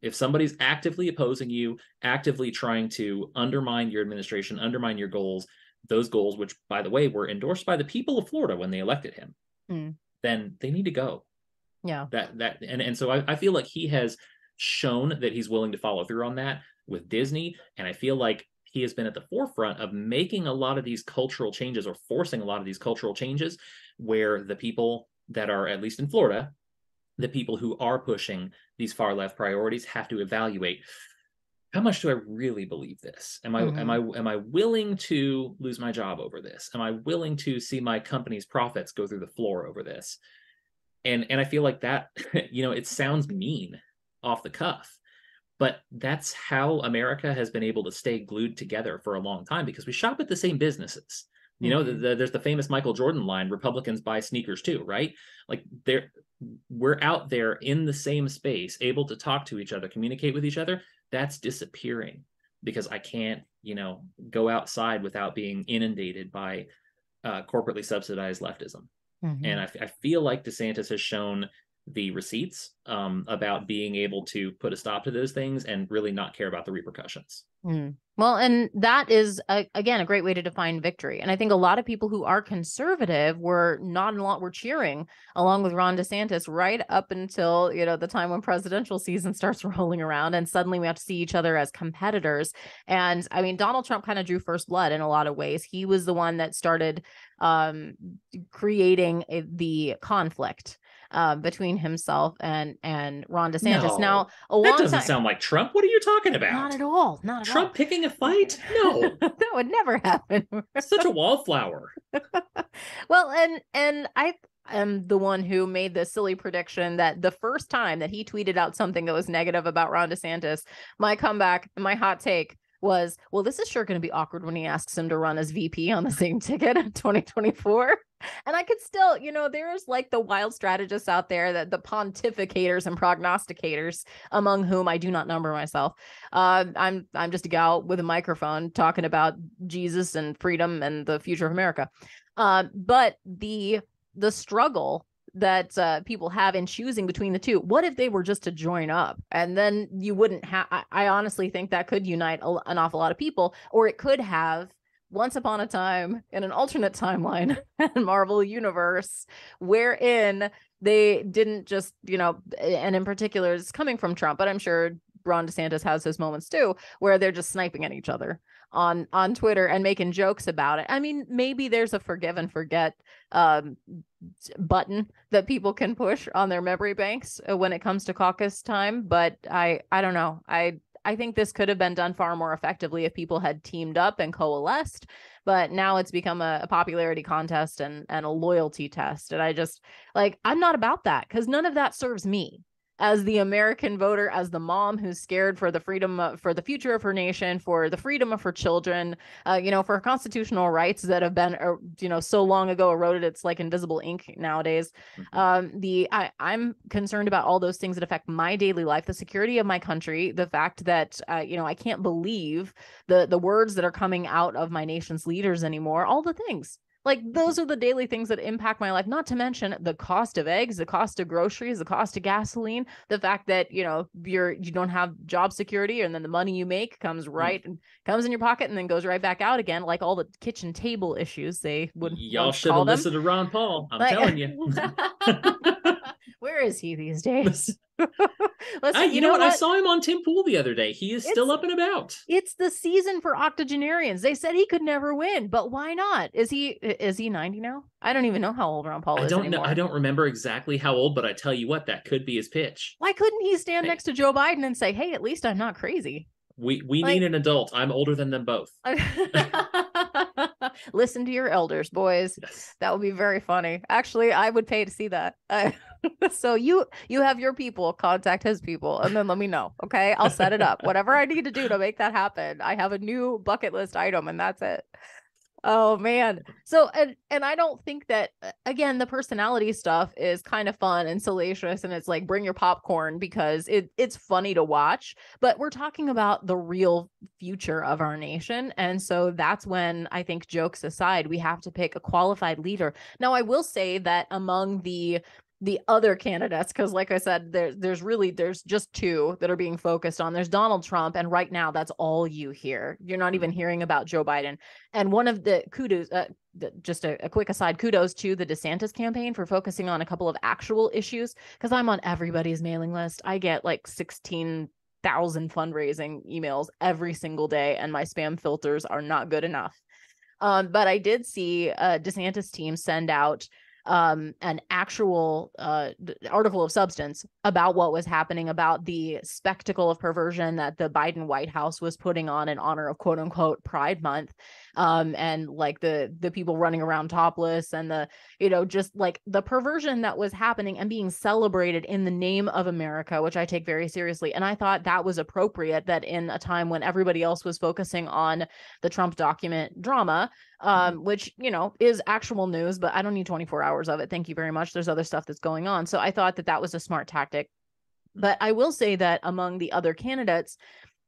If somebody's actively opposing you, actively trying to undermine your administration, undermine your goals, those goals, which, by the way, were endorsed by the people of Florida when they elected him, then they need to go. Yeah. And so I feel like he has shown that he's willing to follow through on that with Disney. And I feel like he has been at the forefront of making a lot of these cultural changes, or forcing a lot of these cultural changes, where the people that are, at least in Florida, the people who are pushing these far left priorities have to evaluate, how much do I really believe this? Am I willing to lose my job over this? Am I willing to see my company's profits go through the floor over this? And I feel like that, it sounds mean off the cuff, but that's how America has been able to stay glued together for a long time, because we shop at the same businesses. There's the famous Michael Jordan line, Republicans buy sneakers too, right? Like we're out there in the same space, able to talk to each other, communicate with each other. That's disappearing because I can't, go outside without being inundated by corporately subsidized leftism. Mm-hmm. And I feel like DeSantis has shown the receipts about being able to put a stop to those things and really not care about the repercussions. Well, and that is, again, a great way to define victory. And I think a lot of people who are conservative were cheering along with Ron DeSantis right up until, the time when presidential season starts rolling around, and suddenly we have to see each other as competitors. And I mean, Donald Trump kind of drew first blood in a lot of ways. He was the one that started creating the conflict between himself and Ron DeSantis. No, that doesn't sound like Trump. What are you talking about? Not at all. Not at all. Trump picking a fight? No, that would never happen. Such a wallflower. Well, and I am the one who made the silly prediction that the first time that he tweeted out something that was negative about Ron DeSantis, my comeback, my hot take was, well, this is sure going to be awkward when he asks him to run as VP on the same ticket in 2024. And I could still, there's like the wild strategists out there, that the pontificators and prognosticators, among whom I do not number myself. I'm just a gal with a microphone talking about Jesus and freedom and the future of America. But the struggle that people have in choosing between the two. What if they were just to join up? And then you wouldn't have, I honestly think that could unite an awful lot of people, or it could have, once upon a time in an alternate timeline and Marvel universe, wherein they didn't just, and in particular, it's coming from Trump, but I'm sure Ron DeSantis has his moments too, where they're just sniping at each other on Twitter and making jokes about it. I mean, maybe there's a forgive and forget button that people can push on their memory banks when it comes to caucus time, but I don't know. I think this could have been done far more effectively if people had teamed up and coalesced, but now it's become a popularity contest and a loyalty test. And I just, I'm not about that, because none of that serves me as the American voter, as the mom who's scared for the freedom, for the future of her nation, for the freedom of her children, for her constitutional rights that have been, so long ago eroded. It's like invisible ink nowadays. I'm concerned about all those things that affect my daily life, the security of my country, the fact that, I can't believe the words that are coming out of my nation's leaders anymore, all the things. Those are the daily things that impact my life, not to mention the cost of eggs, the cost of groceries, the cost of gasoline, the fact that, you don't have job security, and then the money you make comes and comes in your pocket and then goes right back out again, like all the kitchen table issues they would. Y'all should have listened to Ron Paul. I'm telling you. Where is he these days? You know what? I saw him on Tim Pool the other day. He is still up and about. It's the season for octogenarians. They said he could never win, but why not? Is he 90 now? I don't even know how old Ron Paul is anymore. I don't remember exactly how old, but I tell you what, that could be his pitch. Why couldn't he stand next to Joe Biden and say, "Hey, at least I'm not crazy"? We need an adult. I'm older than them both. Listen to your elders, boys. Yes. That would be very funny. Actually, I would pay to see that. So you have your people, contact his people, and then let me know. Okay, I'll set it up. Whatever I need to do to make that happen. I have a new bucket list item, and that's it. Oh man. So and I don't think that, again, the personality stuff is kind of fun and salacious, and it's like, bring your popcorn, because it's funny to watch, but we're talking about the real future of our nation. And so that's when, I think, jokes aside, we have to pick a qualified leader. Now, I will say that among the other candidates, because like I said, there's just two that are being focused on. There's Donald Trump, and right now that's all you hear. You're not even hearing about Joe Biden. And one of the kudos, just a quick aside, kudos to the DeSantis campaign for focusing on a couple of actual issues, because I'm on everybody's mailing list. I get like 16,000 fundraising emails every single day, and my spam filters are not good enough. But I did see DeSantis team send out an actual article of substance about what was happening, about the spectacle of perversion that the Biden White House was putting on in honor of quote unquote Pride Month, and like the people running around topless, and the just like the perversion that was happening and being celebrated in the name of America, which I take very seriously. And I thought that was appropriate, that in a time when everybody else was focusing on the Trump document drama, which is actual news, but I don't need 24 hours of it. Thank you very much. There's other stuff that's going on. So I thought that was a smart tactic. But I will say that among the other candidates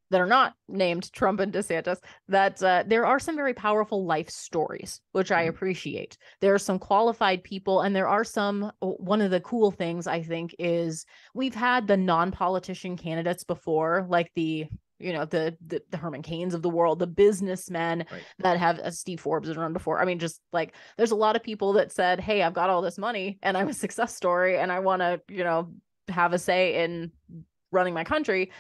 that are not named Trump and DeSantis, that there are some very powerful life stories, which I appreciate. There are some qualified people, and there are some, one of the cool things I think is we've had the non-politician candidates before, like the Herman Cains of the world, the businessmen that have, Steve Forbes has run before. I mean, just like, there's a lot of people that said, hey, I've got all this money and I'm a success story and I want to, have a say in running my country.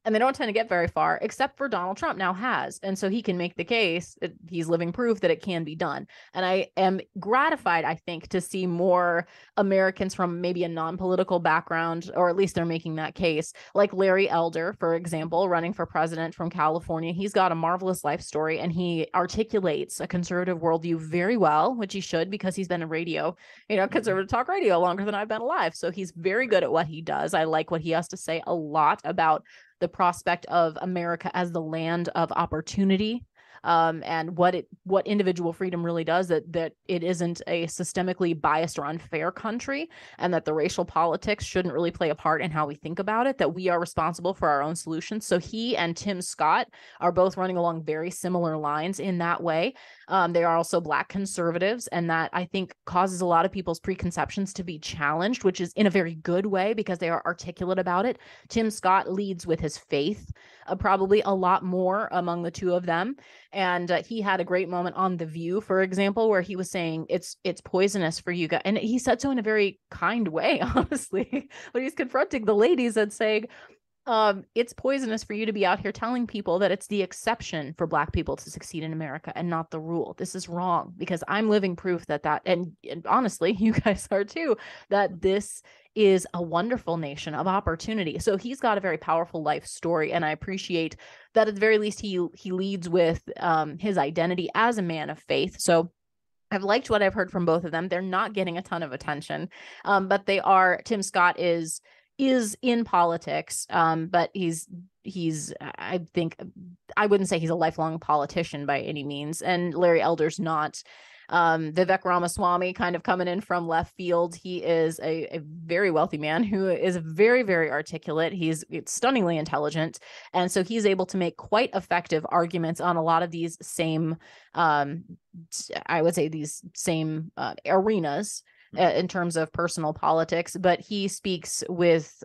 And they don't tend to get very far, except for Donald Trump now has. And so he can make the case, he's living proof that it can be done. And I am gratified, I think, to see more Americans from maybe a non-political background, or at least they're making that case, like Larry Elder, for example, running for president from California. He's got a marvelous life story, and he articulates a conservative worldview very well, which he should, because he's been in radio, conservative talk radio longer than I've been alive. So he's very good at what he does. I like what he has to say a lot about the prospect of America as the land of opportunity, and what individual freedom really does, that it isn't a systemically biased or unfair country, and that the racial politics shouldn't really play a part in how we think about it, that we are responsible for our own solutions. So he and Tim Scott are both running along very similar lines in that way. They are also Black conservatives, and that I think causes a lot of people's preconceptions to be challenged, which is in a very good way because they are articulate about it. Tim Scott leads with his faith, probably a lot more among the two of them. And he had a great moment on The View, for example, where he was saying it's poisonous for you guys. And he said so in a very kind way, honestly, but he's confronting the ladies and saying, it's poisonous for you to be out here telling people that it's the exception for Black people to succeed in America and not the rule. This is wrong, because I'm living proof that and honestly, you guys are too, that this is a wonderful nation of opportunity. So he's got a very powerful life story, and I appreciate that at the very least he leads with his identity as a man of faith. So I've liked what I've heard from both of them. They're not getting a ton of attention, but they are. Tim Scott is in politics, but he's I think I wouldn't say he's a lifelong politician by any means. And Larry Elder's not. Vivek Ramaswamy kind of coming in from left field. He is a very wealthy man who is very, very articulate. He's stunningly intelligent. And so he's able to make quite effective arguments on a lot of these same, I would say these same arenas in terms of personal politics, but he speaks with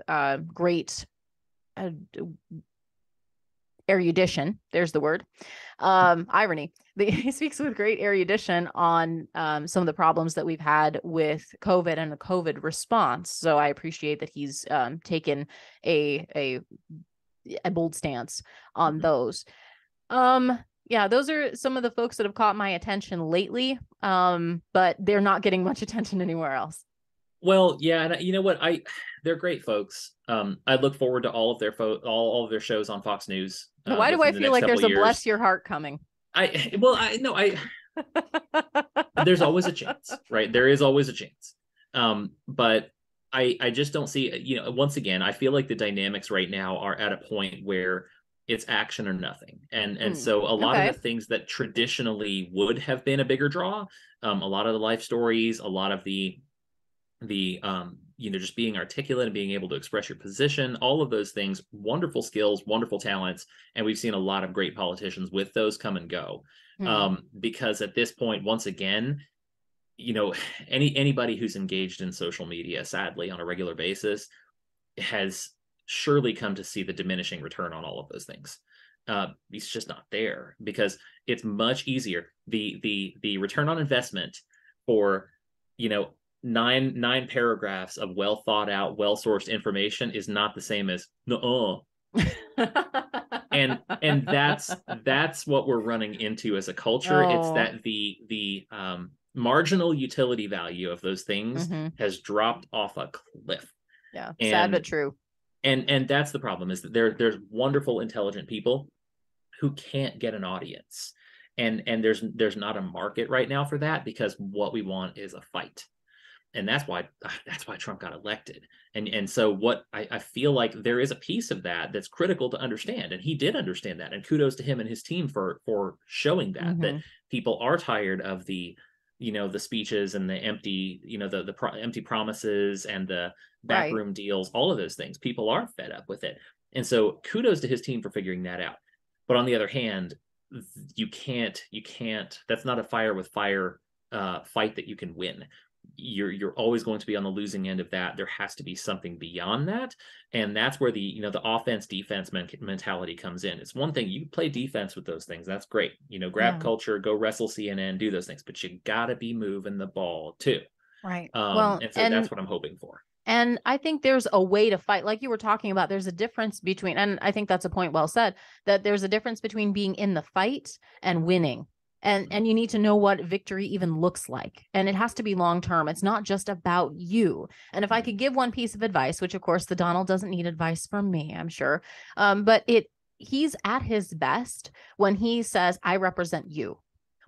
great erudition. There's the word. Irony. He speaks with great erudition on some of the problems that we've had with COVID and the COVID response. So I appreciate that he's taken a bold stance on those. Yeah, those are some of the folks that have caught my attention lately, but they're not getting much attention anywhere else. Well, yeah, and you know what? They're great folks. I look forward to all of their all of their shows on Fox News. Why do I feel like there's a bless your heart coming? There's always a chance, right? There is always a chance. But I just don't see, once again, I feel like the dynamics right now are at a point where it's action or nothing. And so a lot of the things that traditionally would have been a bigger draw, a lot of the life stories, a lot of the just being articulate and being able to express your position, all of those things, wonderful skills, wonderful talents. And we've seen a lot of great politicians with those come and go. Because at this point, once again, anybody who's engaged in social media, sadly, on a regular basis, has surely come to see the diminishing return on all of those things. It's just not there, because it's much easier. The return on investment for, nine paragraphs of well thought out, well sourced information is not the same as and that's what we're running into as a culture. It's that the marginal utility value of those things has dropped off a cliff. Yeah, sad but true. And that's the problem, is that there's wonderful, intelligent people who can't get an audience, and there's not a market right now for that, because what we want is a fight. And that's why Trump got elected. And so what I feel like there is a piece of that that's critical to understand. And he did understand that. And kudos to him and his team for showing that people are tired of the speeches and the empty, the empty promises and the backroom deals, all of those things. People are fed up with it. And so kudos to his team for figuring that out. But on the other hand, you can't, that's not a fire with fire fight that you can win. You're always going to be on the losing end of that. There has to be something beyond that, and that's where the offense defense mentality comes in. It's one thing, you play defense with those things, that's great. Grab culture, go wrestle CNN, do those things, but you gotta be moving the ball too. Right. And that's what I'm hoping for. And I think there's a way to fight, like you were talking about. There's a difference between, and I think that's a point well said, that there's a difference between being in the fight and winning. And you need to know what victory even looks like. And it has to be long term. It's not just about you. And if I could give one piece of advice, which of course the Donald doesn't need advice from me, I'm sure. But he's at his best when he says, I represent you.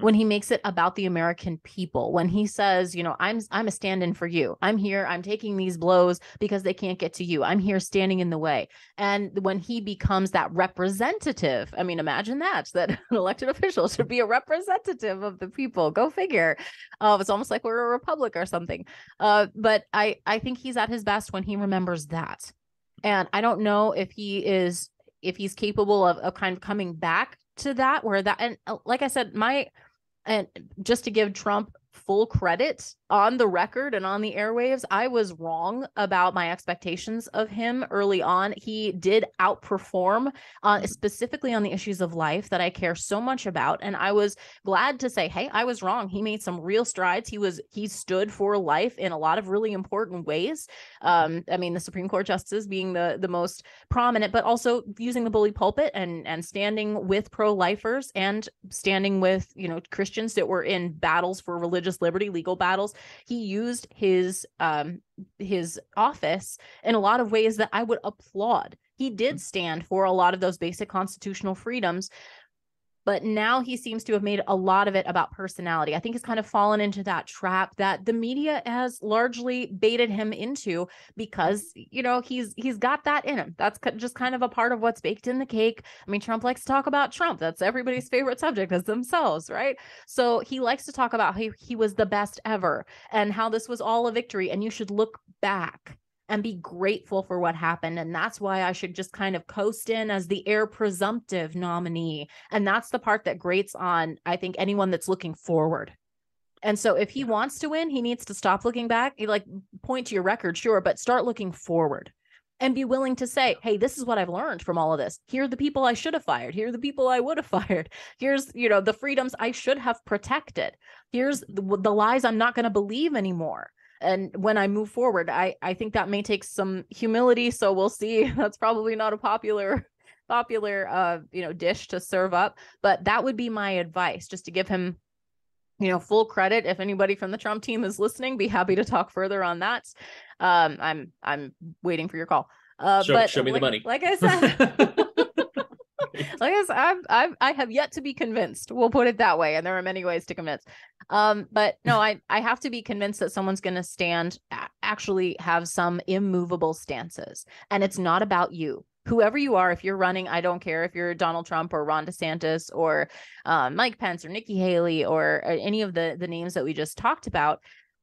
when he makes it about the American people, when he says, I'm a stand-in for you. I'm here. I'm taking these blows because they can't get to you. I'm here standing in the way. And when he becomes that representative, I mean, imagine that an elected official should be a representative of the people. Go figure. It's almost like we're a republic or something. But I think he's at his best when he remembers that. And I don't know if he's capable of kind of coming back to that, where that, and like I said, and just to give Trump full credit on the record and on the airwaves, I was wrong about my expectations of him early on. He did outperform specifically on the issues of life that I care so much about. And I was glad to say, hey, I was wrong. He made some real strides. He stood for life in a lot of really important ways. I mean, the Supreme Court justices being the most prominent, but also using the bully pulpit and standing with pro-lifers and standing with, Christians that were in battles for religious liberty, legal battles. He used his office in a lot of ways that I would applaud. He did stand for a lot of those basic constitutional freedoms, but now he seems to have made a lot of it about personality. I think he's kind of fallen into that trap that the media has largely baited him into because, he's got that in him. That's just kind of a part of what's baked in the cake. I mean, Trump likes to talk about Trump. That's everybody's favorite subject is themselves, right? So he likes to talk about how he was the best ever and how this was all a victory and you should look back and be grateful for what happened. And that's why I should just kind of coast in as the heir presumptive nominee. And that's the part that grates on, I think, anyone that's looking forward. And so if he wants to win, he needs to stop looking back. You point to your record, sure, but start looking forward and be willing to say, hey, this is what I've learned from all of this. Here are the people I should have fired. Here are the people I would have fired. Here's, the freedoms I should have protected. Here's the lies I'm not going to believe anymore. And when I move forward, I think that may take some humility. So we'll see. That's probably not a popular dish to serve up. But that would be my advice, just to give him, full credit. If anybody from the Trump team is listening, be happy to talk further on that. I'm waiting for your call. Show me the money. Like I said. I have yet to be convinced. We'll put it that way. And there are many ways to convince. But no, I have to be convinced that someone's going to actually have some immovable stances. And it's not about you. Whoever you are, if you're running, I don't care if you're Donald Trump or Ron DeSantis or Mike Pence or Nikki Haley or any of the names that we just talked about.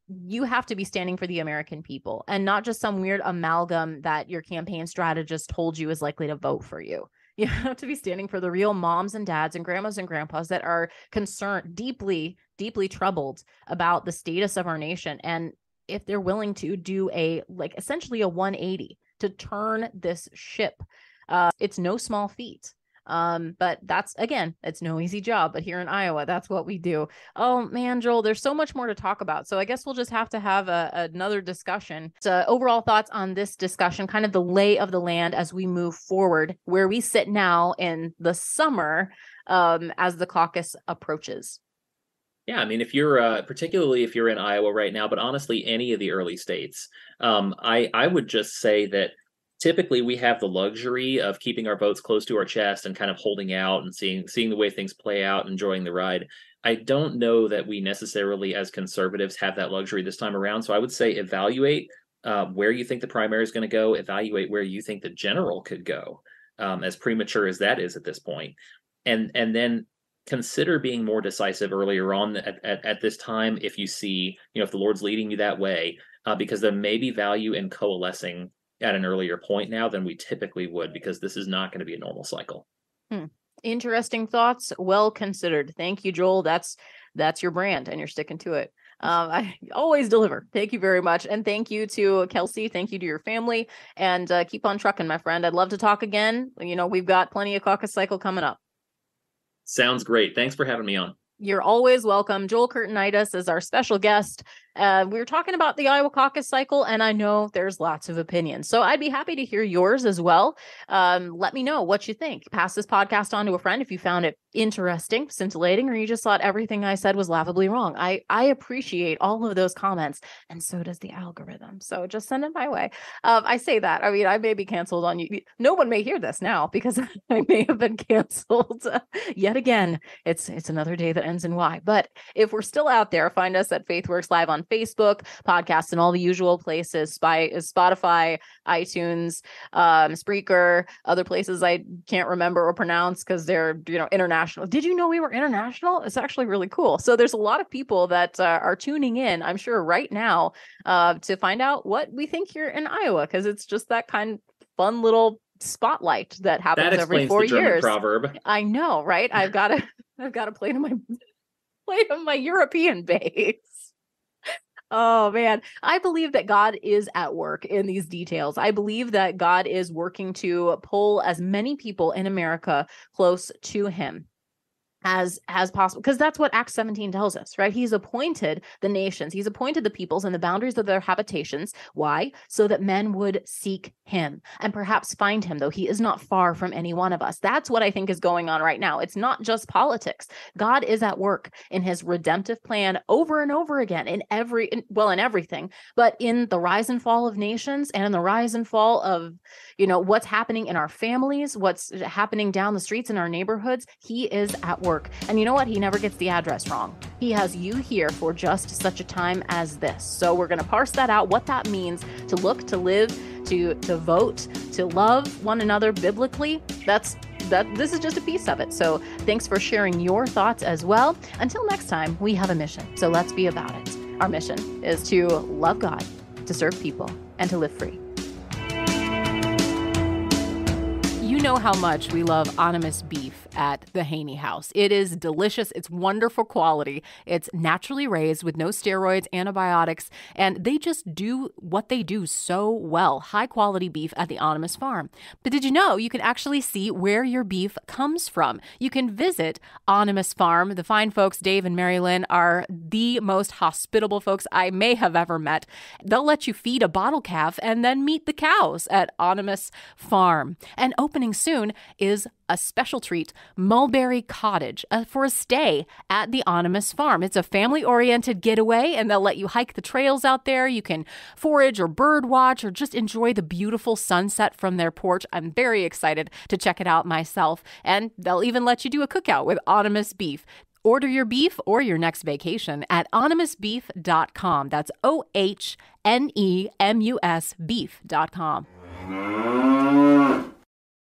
You have to be standing for the American people and not just some weird amalgam that your campaign strategist told you is likely to vote for you. You have to be standing for the real moms and dads and grandmas and grandpas that are concerned, deeply, deeply troubled about the status of our nation. And if they're willing to do essentially a 180 to turn this ship, it's no small feat. But that's, again, it's no easy job, but here in Iowa, that's what we do. Oh man, Joel, there's so much more to talk about. So I guess we'll just have to have another discussion. So overall thoughts on this discussion, kind of the lay of the land as we move forward, where we sit now in the summer, as the caucus approaches. Yeah, I mean, if you're particularly if you're in Iowa right now, but honestly, any of the early states, I would just say that typically we have the luxury of keeping our votes close to our chest and kind of holding out and seeing the way things play out, enjoying the ride. I don't know that we necessarily as conservatives have that luxury this time around. So I would say evaluate where you think the primary is going to go, evaluate where you think the general could go, as premature as that is at this point. And then consider being more decisive earlier on at this time if you see, if the Lord's leading you that way, because there may be value in coalescing at an earlier point now than we typically would, because this is not going to be a normal cycle. Interesting thoughts. Well considered. Thank you, Joel. That's your brand and you're sticking to it. I always deliver. Thank you very much. And thank you to Kelsey. Thank you to your family, and keep on trucking, my friend. I'd love to talk again. We've got plenty of caucus cycle coming up. Sounds great. Thanks for having me on. You're always welcome. Joel Kurtinitis is our special guest, We were talking about the Iowa caucus cycle, and I know there's lots of opinions. So I'd be happy to hear yours as well. Let me know what you think. Pass this podcast on to a friend if you found it interesting, scintillating, or you just thought everything I said was laughably wrong. I appreciate all of those comments, and so does the algorithm. So just send it my way. I say that. I mean, I may be canceled on you. No one may hear this now because I may have been canceled yet again. It's another day that ends in Y. But if we're still out there, find us at FaithWorks Live on Facebook, podcasts in all the usual places, Spotify, iTunes, Spreaker, other places I can't remember or pronounce because they're international. Did you know we were international? It's actually really cool. So there's a lot of people that are tuning in, I'm sure right now, to find out what we think here in Iowa, because it's just that kind of fun little spotlight that happens every 4 years. German proverb. I know, right? I've got to play to my European base. Oh man, I believe that God is at work in these details. I believe that God is working to pull as many people in America close to him as possible, because that's what Acts 17 tells us, right? He's appointed the nations, he's appointed the peoples and the boundaries of their habitations. Why? So that men would seek him and perhaps find him, though he is not far from any one of us. That's what I think is going on right now. It's not just politics. God is at work in his redemptive plan over and over again in everything, but in the rise and fall of nations and in the rise and fall of, what's happening in our families, what's happening down the streets in our neighborhoods. He is at work. And you know what? He never gets the address wrong. He has you here for just such a time as this. So we're going to parse that out, what that means to look, to live, to vote, to love one another biblically. This is just a piece of it. So thanks for sharing your thoughts as well. Until next time, we have a mission. So let's be about it. Our mission is to love God, to serve people, and to live free. You know how much we love Animus beef at the Haynie house. It is delicious. It's wonderful quality. It's naturally raised with no steroids, antibiotics, and they just do what they do so well. High quality beef at the Animus farm. But did you know you can actually see where your beef comes from? You can visit Animus farm. The fine folks, Dave and Mary Lynn, are the most hospitable folks I may have ever met. They'll let you feed a bottle calf and then meet the cows at Animus farm. And opening soon is a special treat, Mulberry Cottage, for a stay at the Animus farm. It's a family-oriented getaway, and they'll let you hike the trails out there. You can forage or bird watch or just enjoy the beautiful sunset from their porch. I'm very excited to check it out myself, and they'll even let you do a cookout with Animus beef. Order your beef or your next vacation at animusbeef.com. That's OHNEMUS beef.com.